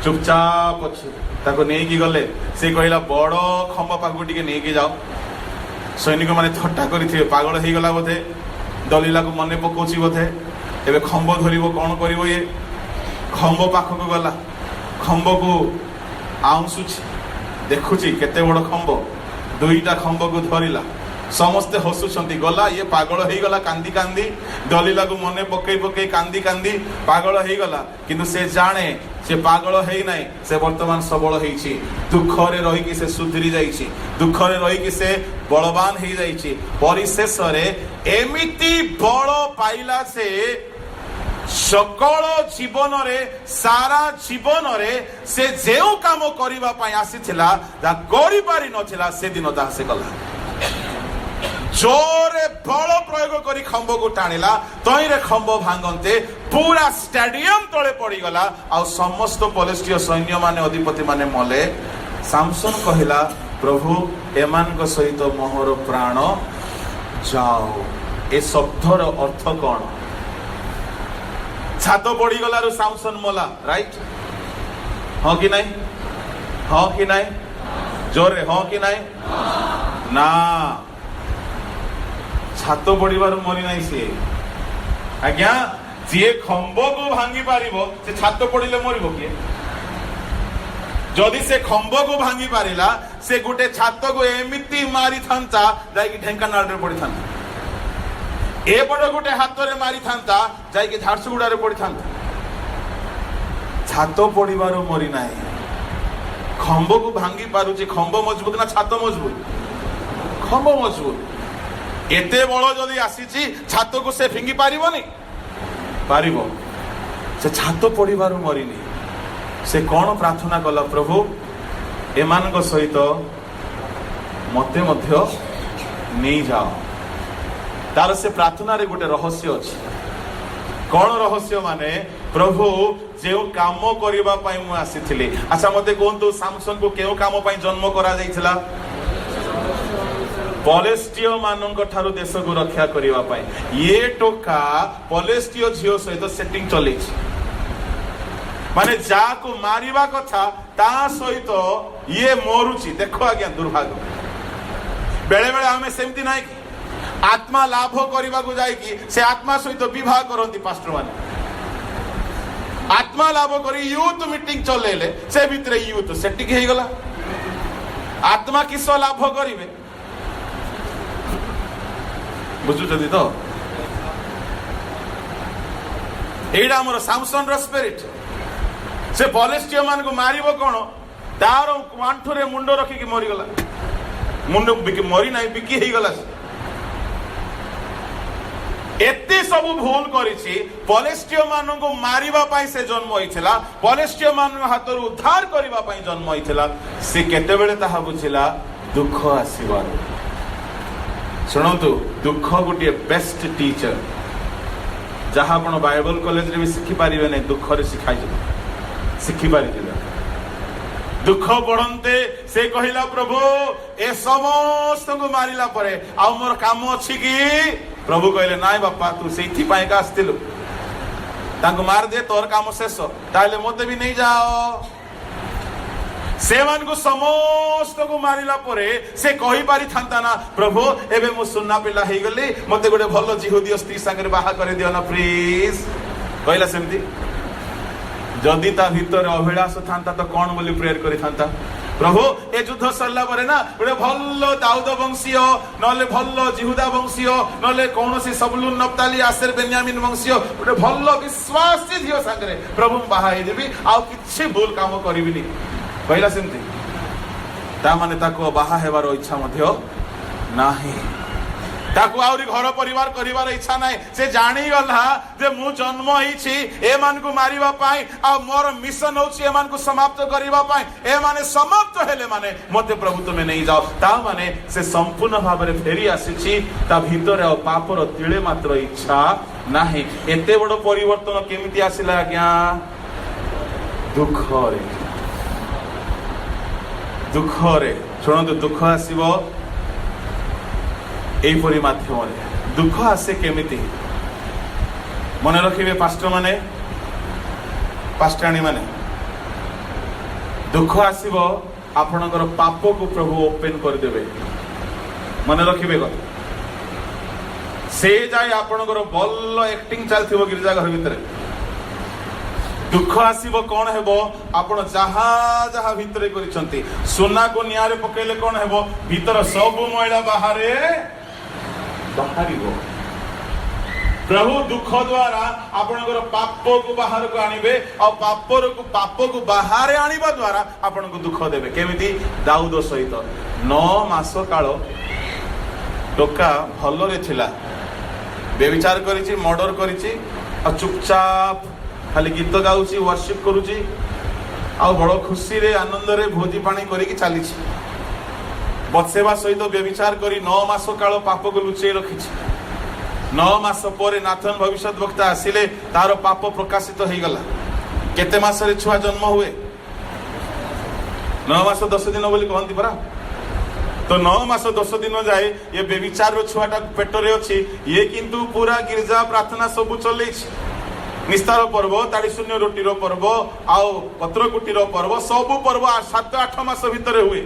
चुपचाप ताको नहीं की गले। से कहला बड़ खंब पाखु टिके नहीं की जाओ। सैनिक माने थट्टा करिथिबे, पागल हे गला बोधे, दलीला को मने पकोची बोधे। एबे खंब धरिबो, कोन करिवो? ये खंब पाखु को गला, खंब को आउंसुची, ଦେଖୁଛି କେତେ ବଡ଼ ଖମ୍ବ, ଦୁଇଟା ଖମ୍ବକୁ ଧରିଲା, ସମସ୍ତେ ହସୁଛନ୍ତି, ଗଲା ଇଏ ପାଗଳ ହେଇଗଲା, କାନ୍ଦି କାନ୍ଦି ଦଲିଲାକୁ ମନେ ପକେଇ ପକେଇ କାନ୍ଦି କାନ୍ଦି ପାଗଳ ହେଇଗଲା। କିନ୍ତୁ ସେ ଜାଣେ ସେ ପାଗଳ ହେଇନାହିଁ, ସେ ବର୍ତ୍ତମାନ ସବଳ ହେଇଛି। ଦୁଃଖରେ ରହିକି ସେ ସୁଧୁରି ଯାଇଛି, ଦୁଃଖରେ ରହିକି ସେ ବଳବାନ ହେଇଯାଇଛି। ପରିଶେଷରେ ଏମିତି ବଳ ପାଇଲା ଯେ ସକଳ ଜୀବନରେ, ସାରା ଜୀବନରେ ସେ ଯେଉଁ କାମ କରିବା ପାଇଁ ଆସିଥିଲା ଯାହା କରିପାରି ନଥିଲା, ସେଦିନ ତାହା ସେ କଲା। ଜୋରେ ବଳ ପ୍ରୟୋଗ କରି ଖମ୍ବକୁ ଟାଣିଲା, ତଇଁରେ ଖମ୍ବ ଭାଙ୍ଗନ୍ତେ ପୁରା ଷ୍ଟାଡିୟମ ତଳେ ପଡିଗଲା। ଆଉ ସମସ୍ତ ପଲେଷ୍ଟିୟ ସୈନ୍ୟ ମାନେ, ଅଧିପତି ମାନେ ମଲେ। ସାମସନ କହିଲା, ପ୍ରଭୁ ଏମାନଙ୍କ ସହିତ ମୋର ପ୍ରାଣ ଯାଉ। ଏ ଶବ୍ଦର ଅର୍ଥ କଣ? ଛାତ ପଡିଗଲାରୁ ସାମସନ ମଲା, ରାଇଟ? ହଁ କି ନାଇଁ? ହଁ କି ନାଇଁ? ଜୋରରେ ହଁ କି ନାଇଁ? ନା, ଛାତ ପଡିବାରୁ ମରି ନାହିଁ ସିଏ। ଆଜ୍ଞା, ଯିଏ ଖମ୍ବକୁ ଭାଙ୍ଗି ପାରିବ ସେ ଛାତ ପଡିଲେ ମରିବ କିଏ? ଯଦି ସେ ଖମ୍ବକୁ ଭାଙ୍ଗି ପାରିଲା, ସେ ଗୋଟେ ଛାତକୁ ଏମିତି ମାରିଥାନ୍ତା ଯାଇକି ଢେଙ୍କାନାଳରେ ପଡିଥାନ୍ତା, ଏପଟେ ଗୋଟେ ହାତରେ ମାରିଥାନ୍ତା ଯାଇକି ଝାରସୁଗୁଡାରେ ପଡିଥାନ୍ତା। ଛାତ ପଡିବାରୁ ମରି ନାହିଁ, ଖମ୍ବକୁ ଭାଙ୍ଗି ପାରୁଛି। ଖମ୍ବ ମଜବୁତ ନା ଛାତ ମଜବୁତ? ଖମ୍ବ ମଜବୁତ। ଏତେ ବଳ ଯଦି ଆସିଛି, ଛାତକୁ ସେ ଫିଙ୍ଗି ପାରିବନି? ପାରିବ। ସେ ଛାତ ପଡିବାରୁ ମରିନି। ସେ କଣ ପ୍ରାର୍ଥନା କଲା? ପ୍ରଭୁ ଏମାନଙ୍କ ସହିତ ମତେ ମଧ୍ୟ ନେଇଯାଅ। ତାର ସେ ପ୍ରାର୍ଥନାରେ ଗୋଟେ ରହସ୍ୟ ଅଛି। କଣ ରହସ୍ୟ? ମାନେ ପ୍ରଭୁ ଯେଉଁ କାମ କରିବା ପାଇଁ ମୁଁ ଆସିଥିଲି। ଆଚ୍ଛା ମତେ କୁହନ୍ତୁ, ସାମସନକୁ କେଉଁ କାମ ପାଇଁ ଜନ୍ମ କରାଯାଇଥିଲା? ପଲେଷ୍ଟିୟ ମାନଙ୍କ ଠାରୁ ଦେଶକୁ ରକ୍ଷା କରିବା ପାଇଁ। ଇଏ ଟୋକା ପଲେଷ୍ଟିୟ ଝିଅ ସହିତ ସେଟିଂ ଚଲେଇଛି। ମାନେ ଯାହାକୁ ମାରିବା କଥା ତା ସହିତ ଇଏ ମରୁଛି। ଦେଖ ଆଜ୍ଞା, ଦୁର୍ଭାଗ୍ୟ। ବେଳେ ବେଳେ ଆମେ ସେମିତି ନାହିଁ କି, ଆତ୍ମା ଲାଭ କରିବାକୁ ଯାଇକି ସେ ଆତ୍ମା ସହିତ ବିବାହ କରନ୍ତି ପାଷ୍ଟର ମାନେ। ଆତ୍ମା ଲାଭ କରି ୟୁଥ ମିଟିଂ ଚଲେଇଲେ, ସେ ଭିତରେ ୟୁଥ ସେଟିଂ ହେଇଗଲା। ଆତ୍ମା କିସ ଲାଭ କରିବେ? ବୁଝୁଛନ୍ତି ତ? ଏଇଟା ଆମର ସାମସନର ସ୍ପିରିଟ। ସେ ପଲେଷ୍ଟିୟ ମାନଙ୍କୁ ମାରିବ କଣ? ତାର ଆଣ୍ଠୁରେ ମୁଣ୍ଡ ରଖିକି ମରିଗଲା। ମୁଣ୍ଡ ମରି ନାହିଁ, ବିକି ହେଇଗଲା। ଏତେ ସବୁ ଭୁଲ କରିଛି। ପଲେଷ୍ଟିୟ ମାନଙ୍କୁ ମାରିବା ପାଇଁ ସେ ଜନ୍ମ ହେଇଥିଲା, ପଲେଷ୍ଟିୟ ମାନଙ୍କ ହାତରୁ ଉଦ୍ଧାର କରିବା ପାଇଁ ଜନ୍ମ ହେଇଥିଲା। ସେ କେତେବେଳେ ତାହା ବୁଝିଲା? ଦୁଃଖ ଆସିବାରୁ। ଶୁଣନ୍ତୁ, ଦୁଃଖ ଗୋଟିଏ ବେଷ୍ଟ ଟିଚର, ଯାହା ଆପଣ ବାଇବଲ କଲେଜରେ ବି ଶିଖିପାରିବେ ନାହିଁ, ଦୁଃଖରେ ଶିଖିପାରିଥିଲେ। ଦୁଃଖ ପଢନ୍ତେ ସେ କହିଲା, ପ୍ରଭୁ ଏ ସମସ୍ତଙ୍କୁ ମାରିଲା ପରେ ଆଉ ମୋର କାମ ଅଛି କି? ପ୍ରଭୁ କହିଲେ, ନାଇଁ ବାପା, ତୁ ସେଇଥିପାଇଁକା ଆସିଥିଲୁ, ତାଙ୍କୁ ମାରିଦେ, ତୋର କାମ ଶେଷ। ତାହେଲେ ମତେ ବି ନେଇଯାଅ। ସେମାନଙ୍କୁ ସମସ୍ତଙ୍କୁ ମାରିଲା ପରେ ସେ କହିପାରିଥାନ୍ତା ନା, ପ୍ରଭୁ ଏବେ ମୁଁ ସୁନା ପିଲା ହେଇଗଲି, ମତେ ଗୋଟେ ଭଲ ଜିହୁଦୀୟ ସ୍ତ୍ରୀ ସାଙ୍ଗରେ ବାହା କରିଦିଅ ନା ପ୍ଲିଜ। କହିଲା ସେମିତି? ଯଦି ତା ଭିତରେ ଅଭିଳାଷ ଥାନ୍ତା ତ କଣ ବୋଲି ପ୍ରେୟର କରିଥାନ୍ତା? ପ୍ରଭୁ ଏ ଯୁଦ୍ଧ ସରିଲା ପରେ ନା ଗୋଟେ ଭଲ ଦାଉଦ ବଂଶୀୟ, ନହେଲେ ଭଲ ଜିହୁଦା ବଂଶୀୟ, ନହେଲେ କୌଣସି ସବଲୁନ, ନପ୍ତାଲି, ଆସେର, ବେନ୍ୟାମିନ ବଂଶୀୟ ଗୋଟେ ଭଲ ବିଶ୍ୱାସୀ ଝିଅ ସାଙ୍ଗରେ ପ୍ରଭୁ ବାହା ହେଇଯିବି, ଆଉ କିଛି ଭୁଲ କାମ କରିବିନି। କହିଲା ସେମିତି? ତା ମାନେ ତାକୁ ବାହା ହେବାର ଇଚ୍ଛା ମଧ୍ୟ ନାହିଁ, ତାକୁ ଆହୁରି ଘର ପରିବାର କରିବାର ଇଚ୍ଛା ନାହିଁ। ସେ ଜାଣିଗଲା ଯେ ମୁଁ ଜନ୍ମ ହେଇଛି ଏମାନଙ୍କୁ ମାରିବା ପାଇଁ, ଆଉ ମୋର ମିଶନ ହଉଛି ଏମାନଙ୍କୁ ସମାପ୍ତ କରିବା ପାଇଁ। ଏମାନେ ସମାପ୍ତ ହେଲେ ମାନେ ମତେ ପ୍ରଭୁ ତୁମେ ନେଇଯାଅ। ତା ମାନେ ସେ ସମ୍ପୂର୍ଣ୍ଣ ଭାବରେ ଫେରି ଆସିଛି। ତା ଭିତରେ ଆଉ ପାପର ତିଳେ ମାତ୍ର ଇଚ୍ଛା ନାହିଁ। ଏତେ ବଡ ପରିବର୍ତ୍ତନ କେମିତି ଆସିଲା ଆଜ୍ଞା? ଦୁଃଖରେ। ଦୁଃଖରେ। ଶୁଣନ୍ତୁ, ଦୁଃଖ ଆସିବ ଏଇପରି ମାଧ୍ୟମରେ। ଦୁଃଖ ଆସେ କେମିତି? ମନେ ରଖିବେ ପାଷ୍ଟର ମାନେ, ପାଷ୍ଟରାଣୀ ମାନେ, ଦୁଃଖ ଆସିବ ଆପଣଙ୍କର ପାପକୁ ପ୍ରଭୁ ଓପେନ କରିଦେବେ। ମନେ ରଖିବେ କଥା। ସେ ଯାଏ ଆପଣଙ୍କର ଭଲ ଆକ୍ଟିଂ ଚାଲିଥିବ ଗିର୍ଜା ଘର ଭିତରେ, दुख आसीबो कोन हेबो आपण जहा जहा भितरे करिसंती सोना को नियारे पकेले कोन हेबो भीतर सब मैला बाहरे बाहरिबो। प्रभु दुख द्वारा आपणकर पाप को बाहर को आनिबे और पाप को बाहर आनिबा द्वारा आपण को दुख देबे। केमिति दाऊद सहित 9 मास काल टोका भलरे थिला, बेविचार करिछि, मर्डर करिछि और चुपचाप खाली गीत गाउछि, वर्शिप करुछि आ बड़ खुशी रे आनंद रे भोजी पानी करिकि चलीछि। बत्सेबा सहित बेविचार करी 9 मास काल पाप को लुचेई रखिछि। 9 मास पर नाथन भविष्यत वक्ता आसिले तार पाप प्रकाशित हो गला। केते मास रे छुआ जन्म हुए? 9 मास 10 दिन बोली कहंती परा। तो 9 मास 10 दिन जाए ये बेविचार रो छुआटा पेटरे अछि, ये किंतु पूरा गिरजा प्रार्थना सब चलेछि। निस्तार पर्व, ताड़ी शून्य रोटी रो पर्व, आउ पत्रकुटी रो पर्व, सब पर्व 7-8 मास भितर हुए।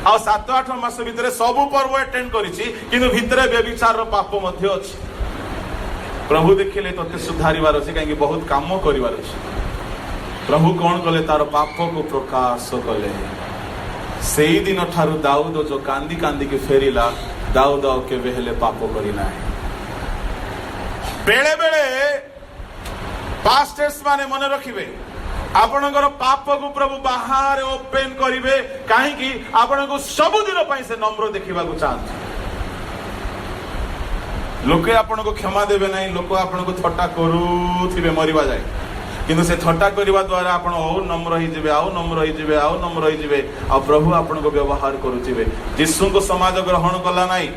आ 7-8 मास भितर सब पर्व अटेंड करिछि, किंतु भितरे बेविचार रो पाप मध्य अछि। प्रभु देखिले तते सुधारिबार अछि, काहे कि बहुत काम करिबार अछि। प्रभु कोन कले तार पाप को प्रकाश कले। सेई दिन ठारू दाऊद जो कांदी कांदी के फेरिला, दाऊद केबे हेले पाप करि नाही। बेले बेले पास्टर्स माने मन रखिबे आपणकर पाप को प्रभु बाहर ओपन करिवे, काहे कि आपण को सब दिन पई से नम्र देखिबा को चाहते। लोके आपण को क्षमा देबे नाही, लोक आपण को थट्टा करूथिबे मरिबा जाय, किंतु से थट्टा करिबा द्वारा आपण और नम्र ही जिवे, आउ नम्र ही जिवे, आउ नम्र ही जिवे, आ प्रभु आपण को व्यवहार करूथिबे। यीशु को समाज ग्रहण कला नाही,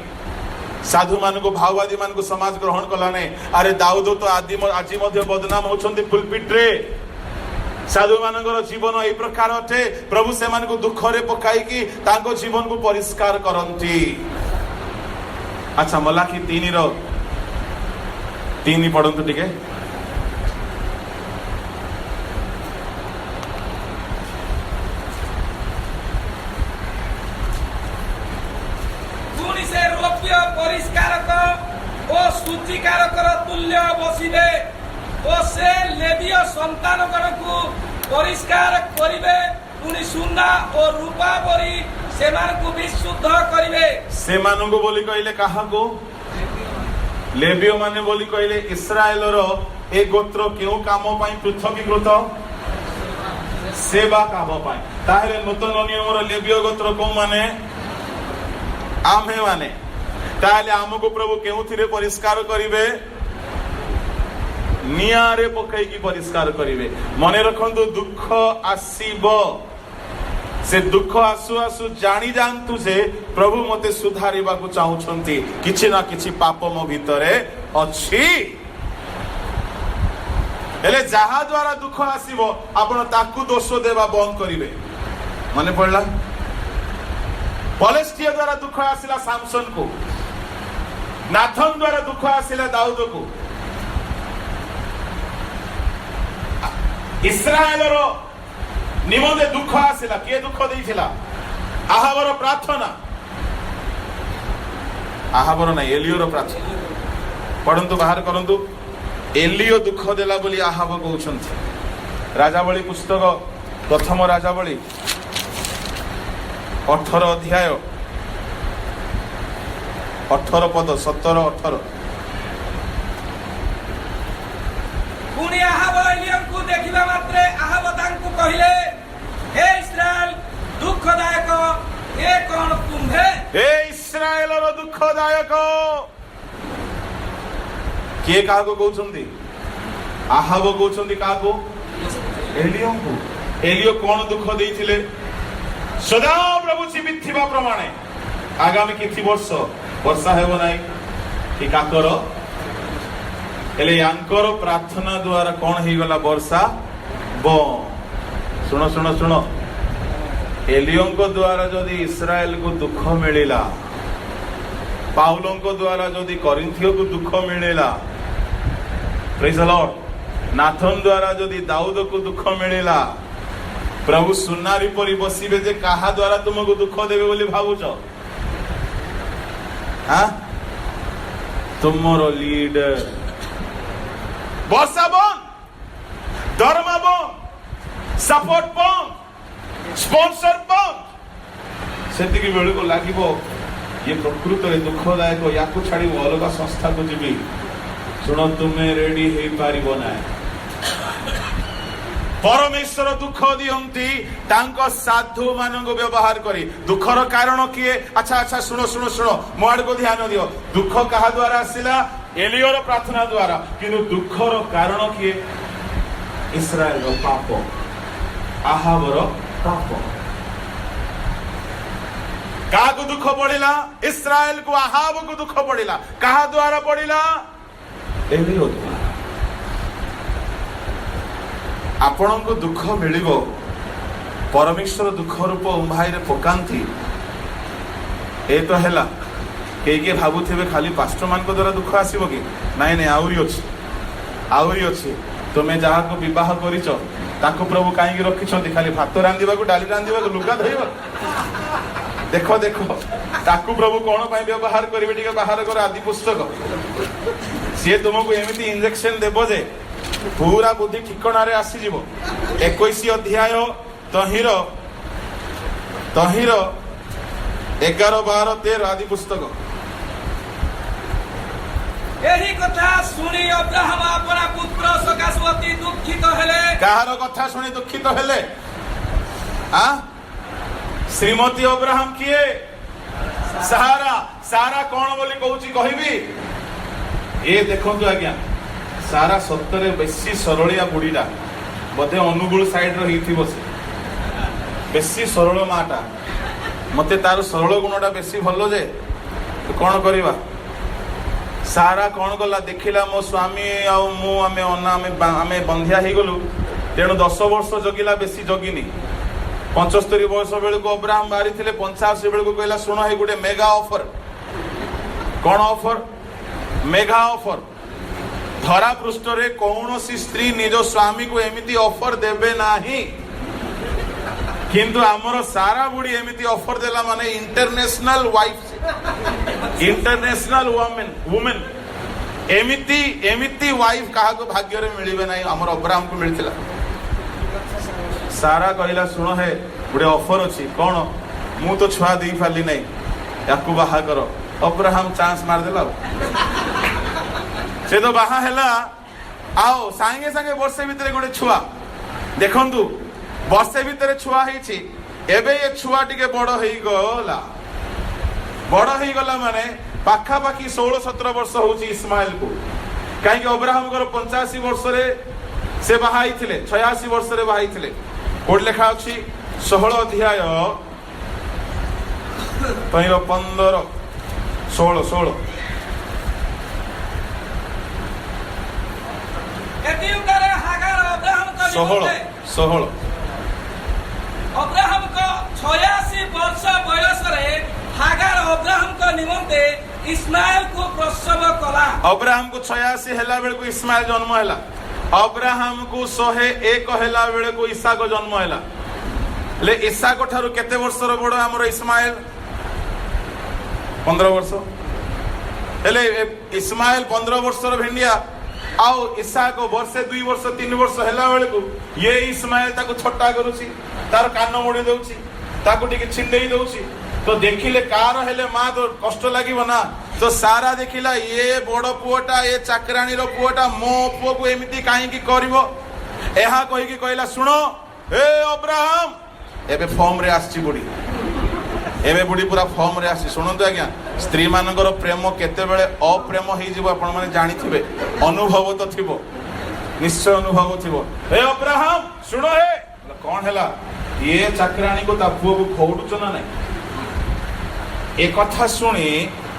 साधु मान को भाववादी मान को समाज ग्रहण कला नहीं। अरे दाऊद तो आज बदनाम होछंती पुलपिट रे। साधु मानकर जीवन एई प्रकार अटे, प्रभु से मान को दुख रे पकाई कि तांको जीवन को परिष्कार करंती। अच्छा मलाकी 3 पढ़ंतु टिके। परिष्कारक ओ सूचिकारकर तुल्य बसिबे ओ से लेवीय संतानगण को परिष्कार करिवे, पुनि सुना और रूपा बरी सेमान को विशुद्ध करिवे। सेमान को बोली कहले काहा को? लेवीय माने बोली कहले इस्राएल रो ए गोत्र केउ काम पई पृथकीकृत सेवा काम पई। ताहेले नूतन नियम रो लेवीय गोत्र को माने आमे माने। ताले आमको प्रभु केउथिरे परिष्कार करिवे? नियारे पकई की परिष्कार करिवे। मने रखंतु दुख आसीबो, से दुख आसु आसु जानी जानतु से प्रभु मते सुधारिबा को चाहुछंती, किछि ना किछि पाप मो भितरे अछि। एले जहा द्वारा दुख आसीबो आपण ताकू दोष देबा बंद करिवे। मने पड़ला पलेस्टिया द्वारा दुख आसिला सामसन को, नाथन द्वारा दुख आसिला दाऊद को, इस्राएल रो निमंते दुख आसिला। किए दुख देइथिला? आहाबर प्रार्थना, आहाबर नाही एलियो प्रार्थना। पढ़ंतु बाहर करंतु। एलियो दुख देला बोली आहाब कहउछंती। राजावली पुस्तक प्रथम राजावली 18 अध्याय 18 पद 17-18। पुनि आहाब एलियो को देखिबा मात्रे आहाब तांकु कहिले, हे इस्राएल दुखदायक ए कोन तुम्हे? हे इस्राएल रो दुखदायक के काको कहउछंती? आहाब कहउछंती काको? एलियो को। एलियो कोन दुख देइथिले? सदा प्रभु जीवित थिबा प्रमाणे आगामी किछि वर्ष वर्षा हेबो नाही कि काकर एले यांकर प्रार्थना द्वारा कोन हे गला वर्षा बो। सुनो सुनो सुनो, एलियों द्वारा जदि इस्राएल को दुख मिलिला, पाउलों द्वारा जदि करिन्थियो को दुख मिलिला, प्रेज द लॉर्ड, नाथन द्वारा जदि दाऊद को दुख मिलिला, प्रभु सुनारी परी बसिबे जे काहा द्वारा तुमको दुख देबे बोली भाबुछ? हां तुमरो लीडर। वर्षा बंद ଦରମା ବନ୍ଦ, ସପୋର୍ଟ ବନ୍ଦ, ସ୍ପନ୍ସର ବନ୍ଦ। ସେତିକି ବେଳକୁ ଲାଗିବ ଇଏ ପ୍ରକୃତରେ ଦୁଃଖଦାୟକ, ୟାକୁ ଛାଡି ଅଲଗା ସଂସ୍ଥାକୁ ଯିବି। ଶୁଣ, ତୁମେ ରେଡି ହେଇପାରିବ ନାହିଁ। ପରମେଶ୍ୱର ଦୁଃଖ ଦିଅନ୍ତି ତାଙ୍କ ସାଧୁ ମାନଙ୍କୁ ବ୍ୟବହାର କରି। ଦୁଃଖର କାରଣ କିଏ? ଆଚ୍ଛା ଶୁଣ ମୋ ଆଡକୁ ଧ୍ୟାନ ଦିଅ। ଦୁଃଖ କାହା ଦ୍ୱାରା ଆସିଲା? ଏଲିୟର ପ୍ରାର୍ଥନା ଦ୍ୱାରା। କିନ୍ତୁ ଦୁଃଖର କାରଣ କିଏ? ଇସ୍ରାଏଲର ପାପ, ଆହାବର ପାପ। କାହାକୁ ଦୁଃଖ ପଡିଲା? ଇସ୍ରାଏଲକୁ, ଆହାବକୁ ଦୁଃଖ ପଡିଲା। କାହା ଦ୍ୱାରା ପଡିଲା? ଏଲିୟ ଦ୍ୱାରା। ଆପଣଙ୍କୁ ଦୁଃଖ ମିଳିବ, ପରମେଶ୍ୱର ଦୁଃଖ ରୂପ ଉମ୍ଭାଇରେ ପକାନ୍ତି। ଏ ତ ହେଲା। କିଏ ଭାବୁଥିବେ ଖାଲି ପାଷ୍ଟର ମାନଙ୍କ ଦ୍ୱାରା ଦୁଃଖ ଆସିବ କି? ନାଇଁ, ଆହୁରି ଅଛି। ତୁମେ ଯାହାକୁ ବିବାହ କରିଛ ତାକୁ ପ୍ରଭୁ କାହିଁକି ରଖିଛନ୍ତି? ଖାଲି ଭାତ ରାନ୍ଧିବାକୁ, ଡାଲି ରାନ୍ଧିବାକୁ, ଲୁଗା ଧୋଇବାକୁ? ଦେଖ ତାକୁ ପ୍ରଭୁ କଣ ପାଇଁ ବ୍ୟବହାର କରିବେ? ଟିକେ ବାହାର କର ଆଦି ପୁସ୍ତକ। ସିଏ ତୁମକୁ ଏମିତି ଇଞ୍ଜେକ୍ସନ ଦେବ ଯେ ପୁରା ବୁଦ୍ଧି ଠିକଣାରେ ଆସିଯିବ। 21 ଅଧ୍ୟାୟ ତହିଁର 11, 12, 13 ଆଦି ପୁସ୍ତକ। ଏହି କଥା ଶୁଣି ଅବ୍ରାହମ ଆପଣା ପୁତ୍ର ସକାଶୁ ଅତି ଦୁଃଖିତ ହେଲେ। କାହାର କଥା ଶୁଣି ଦୁଃଖିତ ହେଲେ? ଶ୍ରୀମତୀ ଅବ୍ରାହମ କିଏ? ସାରା କଣ ବୋଲି କହୁଛି କହିବି? ଏ ଦେଖନ୍ତୁ ଆଜ୍ଞା, ସାରା ସତରେ ବେଶୀ ସରଳିଆ ବୁଢୀଟା। ବୋଧେ ଅନୁଗୁଳ ସାଇଡ ର ହେଇଥିବ। ସେ ବେଶୀ ସରଳ ମାଟା। ମତେ ତାର ସରଳ ଗୁଣଟା ବେଶୀ ଭଲ ଯେ କଣ କରିବା। ସାରା କଣ କଲା? ଦେଖିଲା ମୋ ସ୍ୱାମୀ ଆଉ ମୁଁ ଆମେ ବନ୍ଧ୍ୟା ହେଇଗଲୁ, ତେଣୁ 10 ବର୍ଷ ଜଗିଲା, ବେଶୀ ଜଗିନି। 75 ବର୍ଷ ବେଳକୁ ଅବ୍ରାହମ ବାହାରିଥିଲେ, 85 ବେଳକୁ କହିଲା ଶୁଣ, ହେଇ ଗୋଟେ ମେଗା ଅଫର। କଣ ଅଫର? Mega offer. ଧରା ପୃଷ୍ଠରେ କୌଣସି ସ୍ତ୍ରୀ ନିଜ ସ୍ୱାମୀକୁ ଏମିତି ଅଫର ଦେବେ ନାହିଁ, କିନ୍ତୁ ଆମର ସାରା ବୁଢୀ ଏମିତି ଅଫର ଦେଲା ମାନେ ଇଣ୍ଟରନ୍ୟାସନାଲ ୱାଇଫ, ଇଣ୍ଟରନ୍ୟାସନାଲ ୱୁମେନ। ଏମିତି ୱାଇଫ କାହାକୁ ଭାଗ୍ୟରେ ମିଳିବେ ନାହିଁ। ଆମର ଅବ୍ରାହମକୁ ମିଳିଥିଲା। ସାରା କହିଲା ଶୁଣ, ହେ ଗୋଟେ ଅଫର ଅଛି। କଣ? ମୁଁ ତ ଛୁଆ ଦେଇ ପାରିଲି ନାହିଁ, ୟାକୁ ବାହା କର। ଅବ୍ରାହମ ଚାନ୍ସ ମାରିଦେଲା। ସେ ତ ବାହା ହେଲା, ଆଉ ସାଙ୍ଗେ ବର୍ଷେ ଭିତରେ ଗୋଟେ ଛୁଆ। ଦେଖନ୍ତୁ, ବର୍ଷେ ଭିତରେ ଛୁଆ ହେଇଛି। ଏବେ ଏ ଛୁଆ ଟିକେ ବଡ ହେଇଗଲା ମାନେ ପାଖାପାଖି 16-17 ବର୍ଷ ହଉଛି ଇସ୍ମାଏଲକୁ। କାହିଁକି? ଅବ୍ରାହମଙ୍କର 85 ବର୍ଷରେ ସେ ବାହା ହେଇଥିଲେ, 86 ବର୍ଷରେ ବାହା ହେଇଥିଲେ। କୋଉଠି ଲେଖା ଅଛି? 16 ଅଧ୍ୟାୟ 15, 16। ଅବ୍ରାହମଙ୍କ 86 ବର୍ଷ ବୟସରେ ହାଗାର ଅବ୍ରାହମଙ୍କ ନିମନ୍ତେ ଇସ୍ମାଏଲକୁ ପ୍ରସବ କଲା। ଅବ୍ରାହମକୁ 86 ହେଲା ବେଳକୁ ଇସ୍ମାଏଲ ଜନ୍ମ ହେଲା। ଅବ୍ରାହମକୁ 101 ହେଲା ବେଳକୁ ଇସାକ ଜନ୍ମ ହେଲା। ହେଲେ ଇସାକ ଠାରୁ କେତେ ବର୍ଷର ବଡ ଆମର ଇସ୍ମାଏଲ? 15 ବର୍ଷ। ହେଲେ ଇସ୍ମାଏଲ 15 ବର୍ଷର ଭେଣ୍ଡିଆ, ଆଉ ଇସାକ ବର୍ଷେ 2 ବର୍ଷ 3 ବର୍ଷ ହେଲା ବେଳକୁ ଇଏ ଇସ୍ମାଏଲ ତାକୁ ଛଟା କରୁଛି, ତାର କାନ ମୋଡି ଦଉଛି, ତାକୁ ଟିକେ ଛିଣ୍ଡେଇ ଦଉଛି। ତ ଦେଖିଲେ କାହାର ହେଲେ ମା ତ କଷ୍ଟ ଲାଗିବ ନା। ତ ସାରା ଦେଖିଲା ଇଏ ବଡ ପୁଅଟା, ଏ ଚାକରାଣୀର ପୁଅଟା ମୋ ପୁଅକୁ ଏମିତି କାହିଁକି କରିବ? ଏହା କହିକି କହିଲା ଶୁଣ, ଏ ଅବ୍ରାହମ। ଏବେ ଫର୍ମ ରେ ଆସିଛି ବୁଢୀ। ଏବେ ବୁଢୀ ପୁରା ଫର୍ମ ରେ ଆସିଛି। ଶୁଣନ୍ତୁ ଆଜ୍ଞା, ସ୍ତ୍ରୀ ମାନଙ୍କର ପ୍ରେମ କେତେବେଳେ ଅପ୍ରେମ ହେଇଯିବ ଆପଣ ମାନେ ଜାଣିଥିବେ। ଅନୁଭବ ତ ଥିବ, ନିଶ୍ଚୟ ଅନୁଭବ ଥିବ। ହେ ଅବ୍ରାହମ ଶୁଣ, ହେ କଣ ହେଲା? ଇଏ ଚାକରାଣୀକୁ ତା ପୁଅକୁ ଖଉଡୁଛ ନା ନାଇଁ? ଏ କଥା ଶୁଣି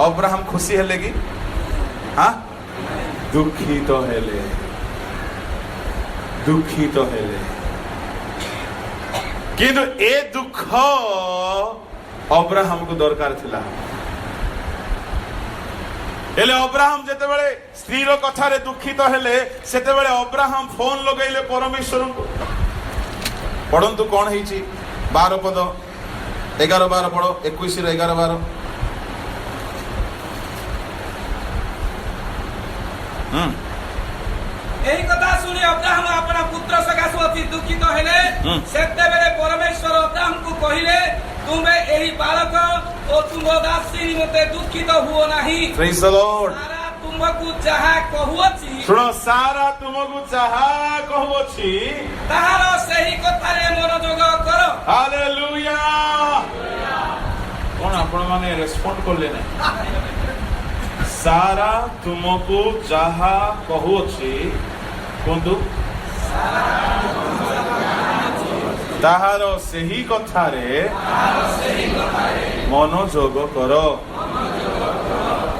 ଅବ୍ରାହମ ଖୁସି ହେଲେ କି? ଦୁଃଖିତ ହେଲେ। କିନ୍ତୁ ଏ ଦୁଃଖ ଅବ୍ରାହମକୁ ଦରକାର ଥିଲା। ହେଲେ ଅବ୍ରାହମ ଯେତେବେଳେ ସ୍ତ୍ରୀର କଥାରେ ଦୁଃଖିତ ହେଲେ, ସେତେବେଳେ ଅବ୍ରାହମ ଫୋନ ଲଗେଇଲେ ପରମେଶ୍ୱରଙ୍କୁ। ପଢନ୍ତୁ କଣ ହେଇଛି? 12 ପଦ, 11-12 ପଢ। 21 11-12। ଏହି କଥା ଶୁଣି ଅବ୍ରାହମ ଆପଣା ପୁତ୍ର ସକାଶେ ଅତି ଦୁଃଖିତ ହେଲେ। ସେତେବେଳେ ପରମେଶ୍ୱର ଅବ୍ରାହମକୁ କହିଲେ, ତୁମେ ଏହି ବାଳକ ଓ ତୁମ ଦାସୀ ନିମନ୍ତେ ଦୁଃଖିତ ହୁଅ ନାହିଁ। Praise the Lord. ସାରା ତୁମକୁ ଯାହା କହୁଅଛି, ଶୁଣ, ସାରା ତୁମକୁ ଯାହା କହୁଅଛି ତାହାର ସେହି କଥାରେ ମନୋଯୋଗ କର। ହାଲେଲୁୟା। କଣ ଆପଣ ମାନେ ରେସ୍ପଣ୍ଡ କଲେ ନାହିଁ? ସାରା ତୁମକୁ ଯାହା କହୁଅଛି, କୁହନ୍ତୁ, ତାହାର ସେହି କଥାରେ ମନୋଯୋଗ କର।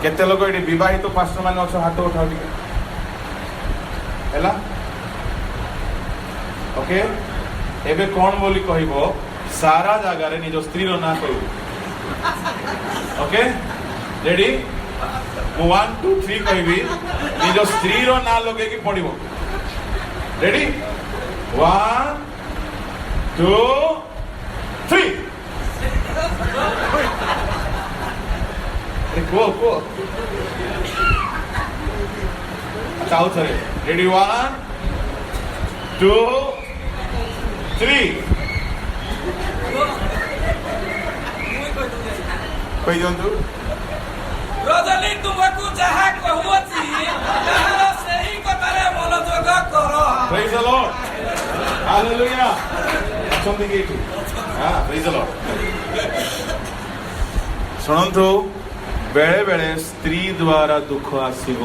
କେତେ ଲୋକ ଏଠି ବିବାହିତ ପାଷ୍ଟର ମାନେ ଅଛ? ହାତ ଉଠାଅ ଟିକେ। ହେଲା, ଓକେ। ଏବେ କଣ ବୋଲି କହିବ? ସାରା ଜାଗାରେ ନିଜ ସ୍ତ୍ରୀର ନାଁ କହିବ। Okay, ready? ମୁଁ 1 2 3 କହିବି, ନିଜ ସ୍ତ୍ରୀର ନାଁ ଲଗେଇକି ପଡିବ। ରେଡି? 1 2 3। କୁହ କୁହ। ଆଚ୍ଛା, ଆଉ ଥରେ। ରେଡି? 1 2 3 କହିଦିଅନ୍ତୁ। ରଜନୀ ତୁମକୁ ଯାହା କହୁଅଛି, ତାହାର ସେହି କଥାରେ ମନୋଯୋଗ କର। Praise the Lord. Hallelujah. ଅଛନ୍ତି କି ଏଠି? Praise the Lord. ଶୁଣନ୍ତୁ, ବେଳେ ବେଳେ ସ୍ତ୍ରୀ ଦ୍ୱାରା ଦୁଃଖ ଆସିବ,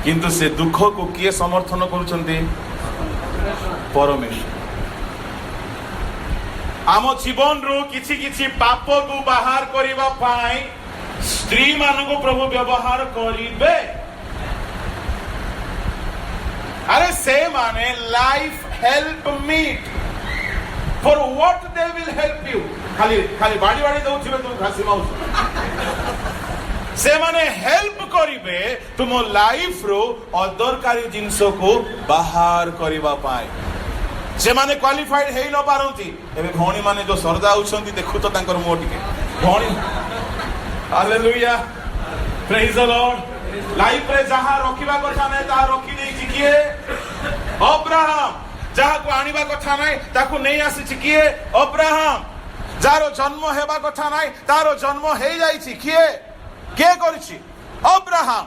କିନ୍ତୁ ସେ ଦୁଃଖକୁ କିଏ ସମର୍ଥନ କରୁଛନ୍ତି? ପରମେଶ୍ୱର। ଆମ ଜୀବନରୁ କିଛି କିଛି ପାପକୁ ବାହାର କରିବା ପାଇଁ ସ୍ତ୍ରୀ ମାନଙ୍କୁ ପ୍ରଭୁ ବ୍ୟବହାର କରିବେ। ଆରେ ସେମାନେ life help meet. For what they will help you? ଖାଲି ଖାଲି ବାଡ଼ି ବାଡ଼ି ଦଉଥିବେ ତୁମ ଘାସି ମାଉସ। ସେମାନେ ହେଲ୍ପ କରିବେ ତୁମ ଲାଇଫରୁ ଅଦରକାରୀ ଜିନିଷକୁ ବାହାର କରିବା ପାଇଁ। ସେମାନେ କ୍ୱାଲିଫାଇଡ ହେଇ ନ ପାରନ୍ତି। ଏବେ ଭଉଣୀ ମାନେ ଯୋଉ ସରଦା ହଉଛନ୍ତି, ଦେଖୁ ତ ତାଙ୍କର ମୁହଁ ଟିକେ। ଭଉଣୀ, ହାଲେଲୁୟା, ପ୍ରେଜ୍ ଦ ଲର୍ଡ। ଲାଇଫରେ ଯାହା ରଖିବା କଥା ନାହିଁ ତାହା ରଖିଦେଇଛି କିଏ? ଅବ୍ରାହମ। ଯାହାକୁ ଆଣିବା କଥା ନାହିଁ ତାକୁ ନେଇ ଆସିଛି କିଏ? ଅବ୍ରାହମ। ଯାହାର ଜନ୍ମ ହେବା କଥା ନାହିଁ ତାର ଜନ୍ମ ହେଇଯାଇଛି କିଏ? କିଏ କରିଛି? ଅବ୍ରାହମ।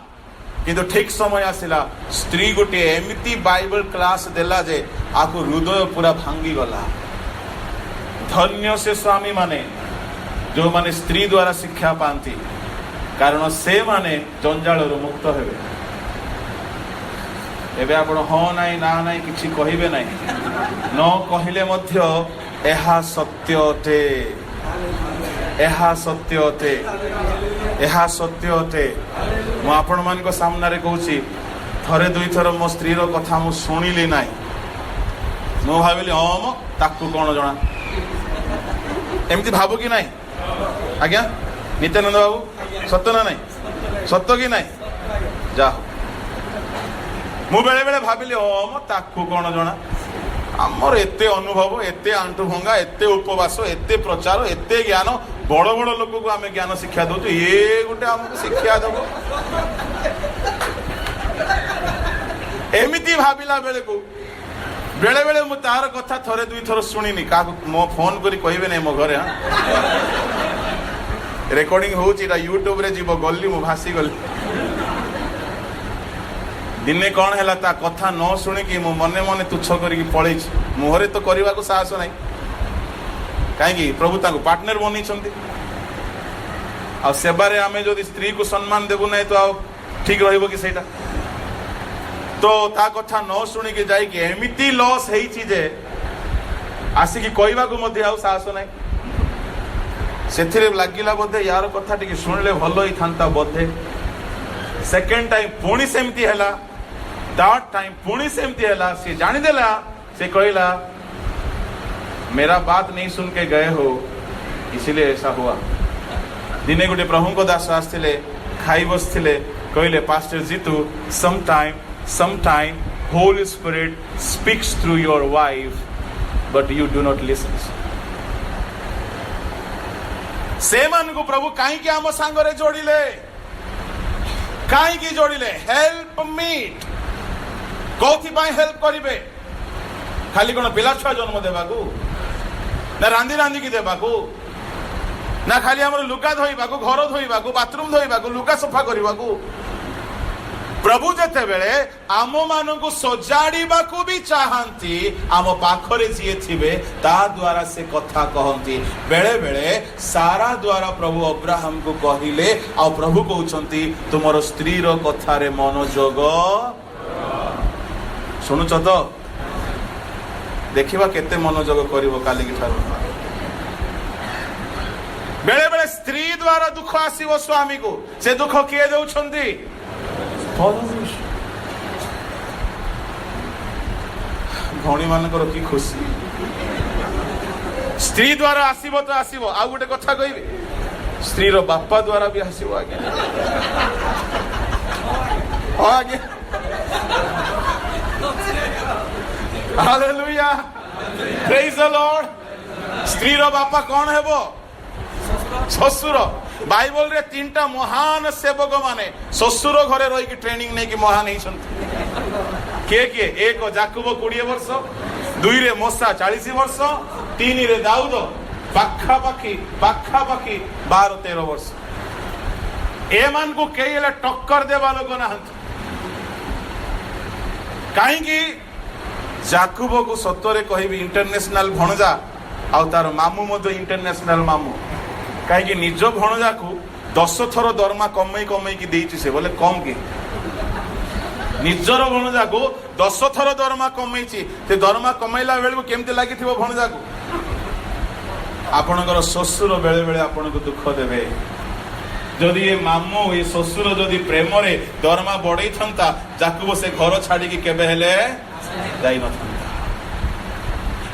କିନ୍ତୁ ଠିକ ସମୟ ଆସିଲା, ସ୍ତ୍ରୀ ଗୋଟିଏ ଏମିତି ବାଇବଲ କ୍ଲାସ ଦେଲା ଯେ ଆକୁ ହୃଦୟ ପୁରା ଭାଙ୍ଗିଗଲା। ଧନ୍ୟ ସେ ସ୍ୱାମୀ ମାନେ ଯୋଉମାନେ ସ୍ତ୍ରୀ ଦ୍ୱାରା ଶିକ୍ଷା ପାଆନ୍ତି, କାରଣ ସେମାନେ ଜଞ୍ଜାଳରୁ ମୁକ୍ତ ହେବେ। ଏବେ ଆପଣ ହଁ ନାହିଁ ନା ନାହିଁ କିଛି କହିବେ ନାହିଁ। ନ କହିଲେ ମଧ୍ୟ ଏହା ସତ୍ୟ ଅଟେ, ଏହା ସତ୍ୟ ଅଟେ, ଏହା ସତ୍ୟ ଅଟେ। ମୁଁ ଆପଣମାନଙ୍କ ସାମ୍ନାରେ କହୁଛି, ଥରେ ଦୁଇଥର ମୋ ସ୍ତ୍ରୀର କଥା ମୁଁ ଶୁଣିଲି ନାହିଁ। ମୁଁ ଭାବିଲି ହଁ ମ ତାକୁ କଣ ଜଣା, ଏମିତି ଭାବୁ କି ନାହିଁ? ଆଜ୍ଞା ନିତ୍ୟାନନ୍ଦ ବାବୁ, ସତ ନା ନାହିଁ? ସତ କି ନାହିଁ? ଯା ହଉ, ମୁଁ ବେଳେ ବେଳେ ଭାବିଲି ହଁ ମ ତାକୁ କଣ ଜଣା। ଆମର ଏତେ ଅନୁଭବ, ଏତେ ଆଣ୍ଠୁ ଭଙ୍ଗା, ଏତେ ଉପବାସ, ଏତେ ପ୍ରଚାର, ଏତେ ଜ୍ଞାନ, ବଡ ବଡ ଲୋକକୁ ଆମେ ଜ୍ଞାନ ଶିକ୍ଷା ଦଉଛୁ, ଇଏ ଗୋଟେ ଆମକୁ ଶିକ୍ଷା ଦବ। ଏମିତି ଭାବିଲା ବେଳକୁ ବେଳେ ବେଳେ ମୁଁ ତାର କଥା ଥରେ ଦୁଇଥର ଶୁଣିନି। କାହାକୁ ମୋ ଫୋନ କରି କହିବେ ନାହିଁ ମୋ ଘରେ। ରେକର୍ଡିଂ ହଉଛି, ଏଇଟା ୟୁଟ୍ୟୁବରେ ଯିବ। ଗଲି ମୁଁ, ଭାସିଗଲି। ଦିନେ କଣ ହେଲା, ତା କଥା ନ ଶୁଣିକି ମୁଁ ମନେ ମନେ ତୁଚ୍ଛ କରିକି ପଳେଇଛି। ମୁହଁରେ ତ କରିବାକୁ ସାହସ ନାହିଁ, କାହିଁକି? ପ୍ରଭୁ ତାଙ୍କୁ ପାର୍ଟନର ବନେଇଛନ୍ତି। ଆଉ ସେବାରେ ଆମେ ଯଦି ସ୍ତ୍ରୀକୁ ସମ୍ମାନ ଦେବୁ ନାହିଁ ତ ଆଉ ଠିକ ରହିବ କି ସେଇଟା? ତ ତା କଥା ନ ଶୁଣିକି ଯାଇକି ଏମିତି ଲସ୍ ହେଇଛି ଯେ ଆସିକି କହିବାକୁ ମଧ୍ୟ ଆଉ ସାହସ ନାହିଁ। ସେଥିରେ ଲାଗିଲା ବୋଧେ ୟାର କଥା ଟିକେ ଶୁଣିଲେ ଭଲ ହେଇଥାନ୍ତା ବୋଧେ। ସେକେଣ୍ଡ ଟାଇମ ପୁଣି ସେମିତି ହେଲା, थर्ड टाइम पुणी सेमती है, सी जानीदेला, से कहला मेरा बात नहीं सुन के गए हो इसलिए ऐसा हुआ। दिने गोटे प्रभु को दास आसते खाई बसते कहले pastor Jitu some time holy spirit speaks through your wife but you do not listen. से मान को प्रभु कहीं आम सांगरे जोड़िले कहीं जोड़िले हेल्प मीट कौथि हेल्प करिवे खाली कौन पिला छुआ जन्म देवाकू ना रांधि रांधिकी देवाकू ना खाली हमर लुगा धोइबाकू घर धोइबाकू बाथरूम धोइबाकू लुगा सफा करिबाकू प्रभु जेते बेले आम मानकु सजाड़ीबाकू भी चाहंती आम पाखरे जिए थिबे ता द्वारा से कथा कहंती बेले बेले सारा द्वारा प्रभु अब्राहम को कहिले आ प्रभु कहउछंती तुमरो स्त्री रो कथा रे मनोजोग सुनुछ तो देखिबा केते मनोजोग करिवो काली की ठारो बेले बेले स्त्री द्वारा दुख आसीबो स्वामी को से दुख किए देउछंती भौणी मानकर कि खुशी स्त्री द्वारा आसीबो तो आसीबो आ गोटे कथा कहबे स्त्री रो बापा द्वारा भी आसीबो आगे आगे हालेलुया प्रेज द लॉर्ड स्त्री रो बापा कौन हेबो शशुर बाइबल रे तीनटा महान सेवक माने शशुर घरे रही की ट्रेनिंग नहीं कि महान के एक जाकुब 20 वर्ष 2 रे मोसा 40 वर्ष 3 रे दाऊद पाखापाखी 12-13 वर्ष एमान को कई टक्कर देवा लोक ना कहीं जाकुब को सतरे कहबी इंटरनेशनल भणजा आ तार मामू मध्य इंटरनेशनल मामू कहीं निज भणजा को 10 थर दरमा कमई की देइछि से बोले कम के निजर भणजा को 10 थर दरमा कमईछि से दरमा कमैला बेलू केमते लागिथिबो भणजा को आपणकर शशुर बेले बेले आपन को दुख देबे जदि ये मामू ये शशुर जदि प्रेम रे दरमा बड़ई थंता जाकुब से घर छाड़ी की केबे हेले जाई न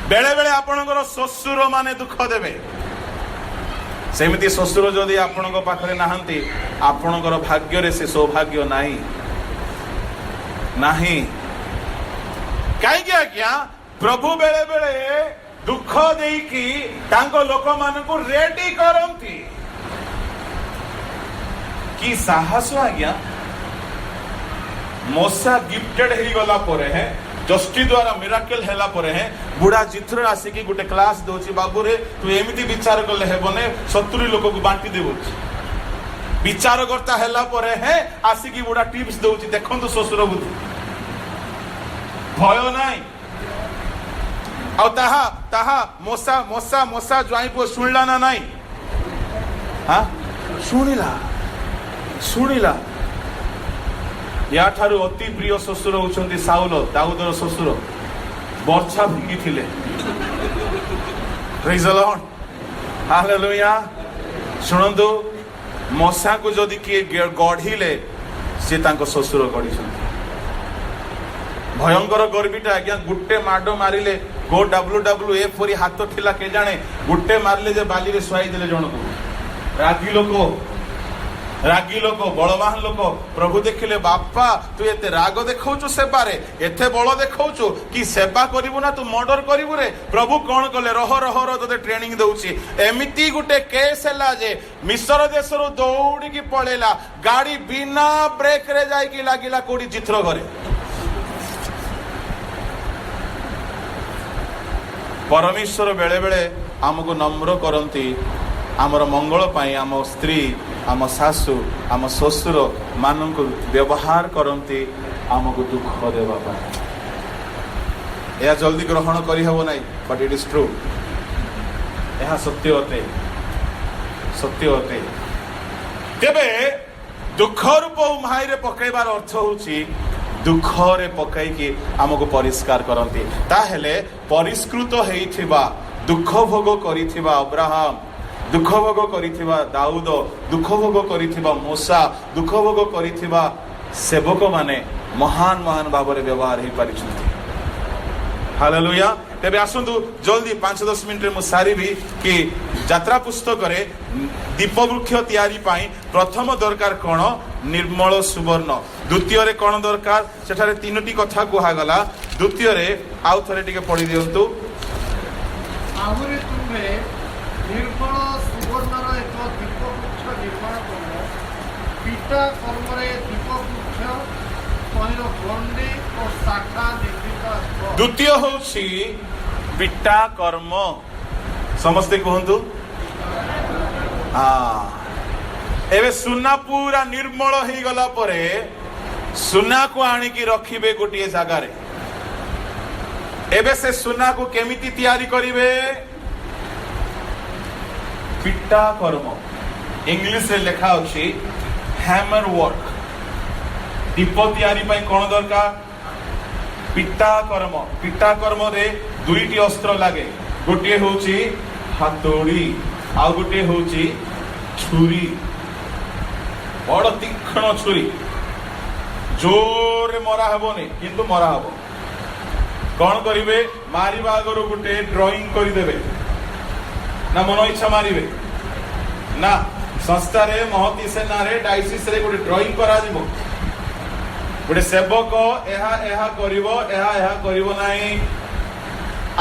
बेले बेले आपणकर शशुर माने दुख देबे सेमिति शशुर जदि आपणक पाखरे नाहंती आपणकर भाग्य रे से सौभाग्य नाही नाही काई आज्ञा प्रभु बेले बेले दुख देकी तांको लोक मानकु रेडी करंती कि साहस आज्ञा मोसा गिफ्टेड हे गला परे है जस्टी द्वारा मिराकल हेला परे है बुढ़ा जिथ्र आसिकी गोटे क्लास दोची बाबू रे तू एमिति विचार करले हेबने 70 लोक को बांटी देबोची विचार करता हेला परे है आसिकी बुढ़ा टिप्स दोची देखंतु ससुर बुद्धि भय नाही आ ताहा ताहा मोसा मोसा मोसा ज्वाई पो सुनला ना नाही हां सुनिला या ठारू अति प्रिय शशुर होउछंती साउल दाऊदर शशुर बर्छा भिंगी थिले प्रेज द लॉर्ड हालेलुया सुनंदु मसा को जदि किए गढ़िले से तांको शशुर गढ़िछंती भयंकर गर्बीटा आज्ञा गुट्टे माडो मारिले गो WWF परी हाथ थिला के जाने गुट्टे मारले जे बाली रे सुआई देले जणको रागी लोक बलवान लोक प्रभु देखिले बापा तू एते राग देखाउछु सेवा रे एते बल देखाउछु कि सेवा करिवु ना तू मर्डर करिवु रे प्रभु कोन कले रह तते ट्रेनिंग दउची एमिति गुटे केस हला जे मिस्र देशरो दौड़ी की पळेला गाड़ी बिना ब्रेक रे जाई की लागिला कोडी चित्र घरे परमेश्वर बेले बेले हमको नम्र करंती आमर मंगल पाई आम स्त्री आम सासू आम शशुर मानक व्यवहार करती आमको दुख देवा यह जल्दी ग्रहण करी हबो नहीं बट इट इज ट्रू यह सत्य अटे तेबे दुख रूप उमाई रे पकईबार अर्थ होची दुख रे पकईकी आमको परिष्कार करती ताहेले परिष्कृत हेइथिबा दुख भोग करिथिबा अब्राहम दुख भोग करिथिबा दाऊद दुख भोग करिथिबा मूसा दुख भोग करिथिबा सेवक माने महान महान भाव रे व्यवहार ही परिछंती हालेलुया तेबे आसंतु जल्दी 5-10 मिनिट मु सारी भी कि यात्रा पुस्तक रे दीप वृक्ष तैयारी पाई प्रथम दरकार कोन निर्मल सुवर्ण द्वितीय रे कोन दरकार सेठारे तीनोटी कथा कुहा गला द्वितीय रे आउ थरे टिके पढी दियंतु आहुरे तुमे निर्मल सुवर्णर एक दीप वृक्ष निर्माण करो पिता कर्मरे दीप ତହିଁର ଗଣ୍ଡି ଓ ଶାଖା ନିର୍ମିତ ହେବ। ଦ୍ୱିତୀୟ ହଉଛି ପିଟା କର୍ମ। ସମସ୍ତେ କୁହନ୍ତୁ ଏବେ ସୁନା ପୁରା ନିର୍ମଳ ହେଇଗଲା ପରେ ସୁନାକୁ ଆଣିକି ରଖିବେ ଗୋଟିଏ ଜାଗାରେ। ଏବେ ସେ ସୁନାକୁ କେମିତି ତିଆରି କରିବେ? ପିଟା କର୍ମ। ଇଂଲିଶରେ ଲେଖା ଅଛି ହ୍ୟାମର ୱାର୍କ। ଦୀପ ତିଆରି ପାଇଁ କଣ ଦରକାର? ପିଟା କର୍ମ। ପିଟା କର୍ମରେ ଦୁଇଟି ଅସ୍ତ୍ର ଲାଗେ। ଗୋଟିଏ ହଉଛି ହାତୁଡ଼ି, ଆଉ ଗୋଟିଏ ହଉଛି ଛୁରୀ, ବଡ ତୀକ୍ଷ୍ଣ ଛୁରୀ। ଜୋରରେ ମରା ହେବନି, କିନ୍ତୁ ମରା ହବ। କଣ କରିବେ? ମାରିବା ଆଗରୁ ଗୋଟେ ଡ୍ରଇଂ କରିଦେବେ। ନା ମନ ଇଚ୍ଛା ମାରିବେ? ନା, ସଂସ୍ଥାରେ ମହତି ସେନାରେ ଡାଇସିସରେ ଗୋଟେ ଡ୍ରଇଂ କରାଯିବ। ଗୋଟେ ସେବକ ଏହା ଏହା କରିବ, ଏହା ଏହା କରିବ ନାହିଁ।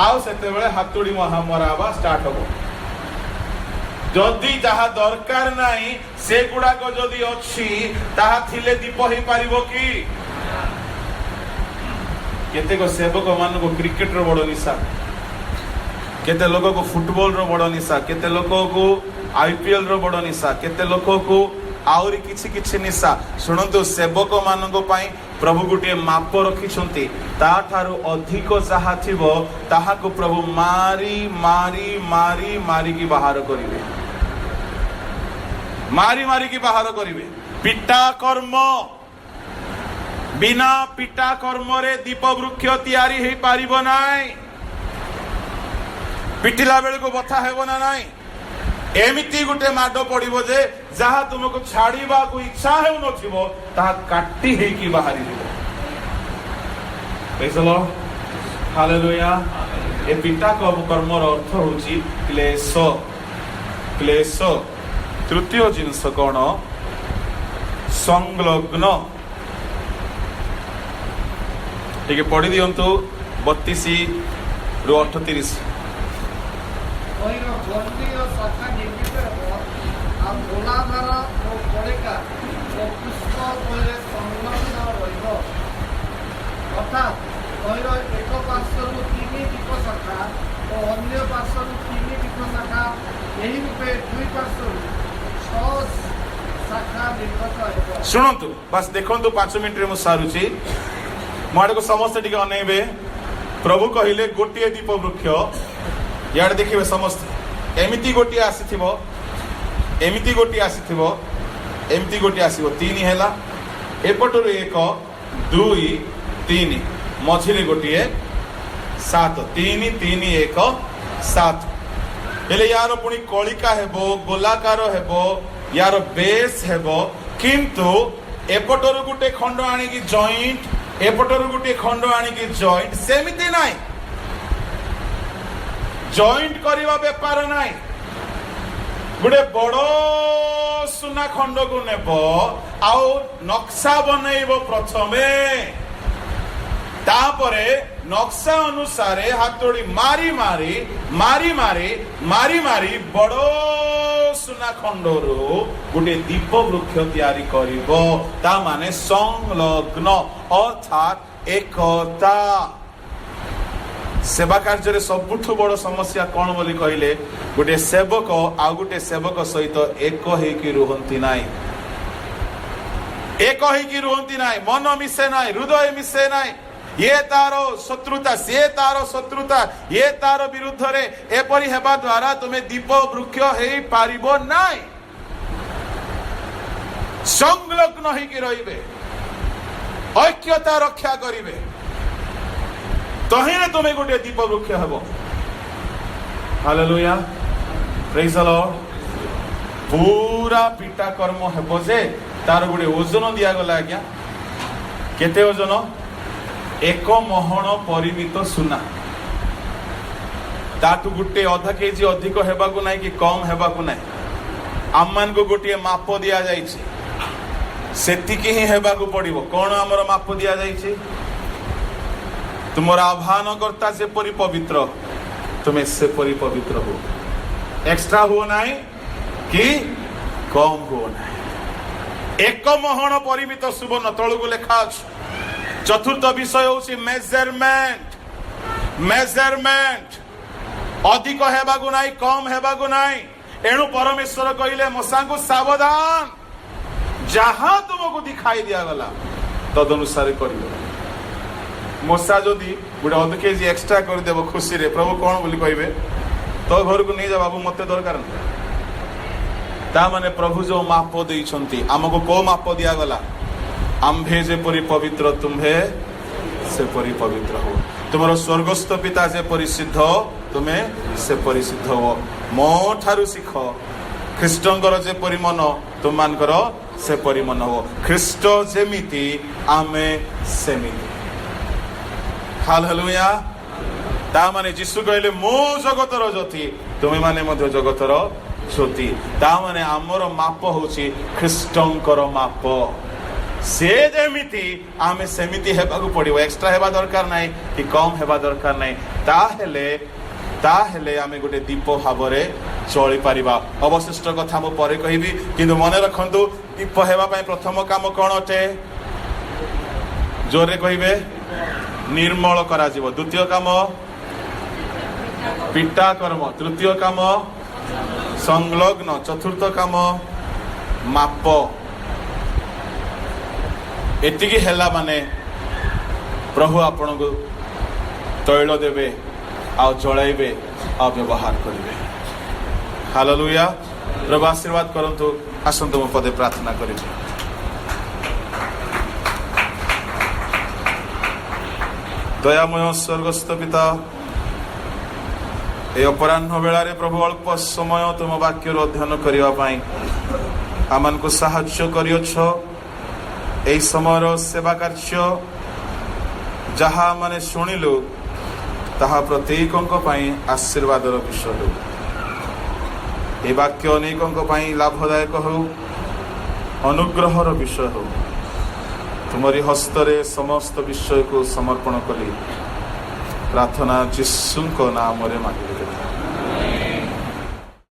ଆଉ ସେତେବେଳେ ହାତୁଡ଼ି ମରା ହବା ଷ୍ଟାର୍ଟ ହବ। ଯଦି ଯାହା ଦରକାର ନାହିଁ ସେଗୁଡାକ ଯଦି ଅଛି, ତାହା ଥିଲେ ଦୀପ ହେଇପାରିବ କି? କେତେକ ସେବକ ମାନଙ୍କୁ କ୍ରିକେଟର ବଡ ନିଶା, କେତେ ଲୋକକୁ ଫୁଟବଲର ବଡ ନିଶା, କେତେ ଲୋକକୁ IPL ର ବଡ ନିଶା, କେତେ ଲୋକକୁ ଆହୁରି କିଛି କିଛି ନିଶା। ଶୁଣନ୍ତୁ, ସେବକ ମାନଙ୍କ ପାଇଁ ପ୍ରଭୁ ଗୋଟିଏ ମାପ ରଖିଛନ୍ତି। ତାଠାରୁ ଅଧିକ ଯାହା ଥିବ ତାହାକୁ ପ୍ରଭୁ ମାରି ମାରି ମାରି ମାରିକି ବାହାର କରିବେ। ମାରି ମାରିକି ବାହାର କରିବେ। ପିଟା କର୍ମ। ବିନା ପିଟା କର୍ମରେ ଦୀପ ବୃକ୍ଷ ତିଆରି ହେଇପାରିବ ନାହିଁ। ପିଟିଲା ବେଳକୁ ବଥା ହେବ ନା ନାହିଁ? ଏମିତି ଗୋଟେ ମାଡ ପଡିବ ଯେ ଯାହା ତୁମକୁ ଛାଡିବାକୁ ଇଚ୍ଛା ହେଉନଥିବ ତାହା କାଟି ହେଇକି ବାହାରିଯିବ। ହାଲେଲୁୟା। ଏ ପିଟା କର୍ମର ଅର୍ଥ ହଉଛି କ୍ଲେଶ। କ୍ଲେଶ। ତୃତୀୟ ଜିନିଷ କଣ? ସଂଲଗ୍ନ। ଟିକେ ପଢି ଦିଅନ୍ତୁ 32 ରୁ 38। ତହିଁର ଗଣ୍ଡି ଓ ଶାଖା ନିର୍ମିତ ହେବ, ଆଉ ଗୋଲାଧାର ଓ କଳିକା ଓ ପୁଷ୍ପ ତହିଁରେ ସଂଲଗ୍ନ ରହିବ। ଅର୍ଥାତ୍ ତହିଁର ଏକ ପାର୍ଶ୍ୱରୁ 3 ଦୀପ ଶାଖା ଓ ଅନ୍ୟ ପାର୍ଶ୍ୱରୁ 3 ଦୀପ ଶାଖା, ଏହି ରୂପେ ଦୁଇ ପାର୍ଶ୍ୱରୁ 6 ଶାଖା ନିର୍ଗତ ହେବ। ଶୁଣନ୍ତୁ, ବାସ୍ ଦେଖନ୍ତୁ, 5 ମିନିଟରେ ମୁଁ ସାରୁଛି। ମୋ ଆଡକୁ ସମସ୍ତେ ଟିକେ ଅନେଇବେ। ପ୍ରଭୁ କହିଲେ ଗୋଟିଏ ଦୀପ ବୃକ୍ଷ। ଇଆଡେ ଦେଖିବେ ସମସ୍ତେ। ଏମିତି ଗୋଟିଏ ଆସିଥିବ, ଏମିତି ଗୋଟିଏ ଆସିଥିବ, ଏମିତି ଗୋଟିଏ ଆସିବ। 3 ହେଲା। ଏପଟରୁ 1 2 3, ମଝିରେ ଗୋଟିଏ 7। 3 3 1 7। ହେଲେ ୟାର ପୁଣି କଳିକା ହେବ, ଗୋଲାକାର ହେବ, ୟାର ବେସ୍ ହେବ। କିନ୍ତୁ ଏପଟରୁ ଗୋଟେ ଖଣ୍ଡ ଆଣିକି ଜଏଣ୍ଟ, ଏପଟରୁ ଗୋଟେ ଖଣ୍ଡ ଆଣିକି ଜଏଣ୍ଟ, ସେମିତି ନାହିଁ। ଜଏଣ୍ଟ କରିବା ବେପାର ନାହିଁ। ଗୋଟେ ବଡ ସୁନା ଖଣ୍ଡକୁ ନେବ, ଆଉ ନକ୍ସା ବନେଇବ ପ୍ରଥମେ। ତାପରେ ନକ୍ସା ଅନୁସାରେ ହାତୁଡ଼ି ମାରି ମାରି ମାରି ମାରି ମାରି ମାରି ବଡ ସୁନା ଖଣ୍ଡରୁ ଗୋଟେ ଦୀପ ବୃକ୍ଷ ତିଆରି କରିବ। ତା ମାନେ ସଂଲଗ୍ନ, ଅର୍ଥାତ୍ ଏକତା। ସେବା କାର୍ଯ୍ୟରେ ସବୁଠୁ ବଡ ସମସ୍ୟା କଣ ବୋଲି କହିଲେ, ଗୋଟେ ସେବକ ଆଉ ଗୋଟେ ସେବକ ସହିତ ଏକ ହେଇକି ରୁହନ୍ତି ନାହିଁ। ଏକ ହେଇକି ରୁହନ୍ତି ନାହିଁ। ମନ ମିଶେ ନାହିଁ, ହୃଦୟ ମିଶେ ନାହିଁ। ଇଏ ତାର ଶତ୍ରୁତା, ସିଏ ତାର ଶତ୍ରୁତା, ଇଏ ତାର ବିରୁଦ୍ଧରେ। ଏପରି ହେବା ଦ୍ୱାରା ତୁମେ ଦୀପ ବୃକ୍ଷ ହେଇପାରିବ ନାହିଁ। ସଂଲଗ୍ନ ହେଇକି ରହିବେ, ଐକ୍ୟତା ରକ୍ଷା କରିବେ, ତହିଁରେ ତୁମେ ଗୋଟେ ଦୀପ ବୃକ୍ଷ ହେବ। ହାଲେଲୁୟା, ପ୍ରେଜ୍ ଦ ଲର୍ଡ। ପୁରା ପିଟା କର୍ମ ହେବ ଯେ ତାର ଗୋଟେ ଓଜନ ଦିଆଗଲା। ଆଜ୍ଞା, କେତେ ଓଜନ? 1 ମହଣ ପରିମିତ ସୁନା। ତାଠୁ ଗୋଟେ ଅଧା କେଜି ଅଧିକ ହେବାକୁ ନାହିଁ କି କମ୍ ହେବାକୁ ନାହିଁ। ଆମମାନଙ୍କୁ ଗୋଟିଏ ମାପ ଦିଆଯାଇଛି, ସେତିକି ହିଁ ହେବାକୁ ପଡିବ। କଣ ଆମର ମାପ ଦିଆଯାଇଛି? ତୁମର ଆହ୍ୱାନକର୍ତ୍ତା ଯେପରି ପବିତ୍ର, ତୁମେ ସେପରି ପବିତ୍ର ହୁଅ। ଏକ୍ସଟ୍ରା ହୁଅ ନାହିଁ କି କମ୍ ହୁଅ ନାହିଁ। 1 ମହଣ ପରିମିତ ସୁବର୍ଣ୍ଣ, ତଳକୁ ଲେଖା ଅଛି। चतुर्थ विषय होची मेजरमेंट अधिक हेबागु नाई कम हेबागु नाई एणु परमेश्वर कहले मूसा को सावधान जहां तुमको दिखाई दिया गला तदनुसार करियो मूसा जदि गोटे अध केजी एक्स्ट्रा कर देव खुशी रे प्रभु कौन बोली कहबे तो घर को नहीं जा बाबू मते दरकार नहीं ता माने प्रभु जो माप देइछंती हमको को माप दिया गला आम्भे जे परि पवित्र तुम्हे से परि पवित्र हो तुमरो स्वर्गस्थ पिता जे परिसिद्ध तुम्हें से परिसिद्ध हो मो ठारु सिख ख्रीष्टंकर जे परिमन तुम मानकर से परिमन हो ख्रीष्ट जेमिति आमे सेमिति हालेलुया ता माने यीशु कहले मो जगतर ज्योति तुमे माने मध्य जगतर ज्योति ता माने हमर माप होची ख्रीष्टंकर माप से जेमिति आमे सेमिति हेबाकु पड़िबो एक्स्ट्रा हेबा दरकार नाही कि कम हेबा दरकार नाही ताहेले आमे गोटे दीप भावरे चली पारिबा अवशिष्ट कथा मो परे कहिबी किंतु मने रखंतु दीप हेबा पय प्रथम काम कोन अटे जोरे कहिबे निर्मल करा जीव द्वितीय काम पिटा कर्म तृतीय काम संलग्न चतुर्थ काम माप एतिकी हेला माने प्रभु आपण को तैल देवे आ जलाइबे आ व्यवहार करिवे हालेलुया प्रभु आशीर्वाद करंतु आसंतु मो पदे प्रार्थना करिबे दयामय स्वर्गस्थ पिता ए अपराह्न बेला रे प्रभु अल्प समय तुम वाक्य अध्ययन करिवा पाई आमन को सहाय्य करियोछ एई समयर सेवा कार्य जहा माने सुनिलु ताहा प्रत्येकଙ୍କ ପାଇଁ आशीर्वादर विषय हो ए वाक्य अनेकଙ୍କ ପାଇଁ लाभदायक हो अनुग्रहर विषय हो तुम्हारी हस्तरे समस्त विषय को समर्पण कली प्रार्थना यीशुଙ୍କ नाम रे मांगे।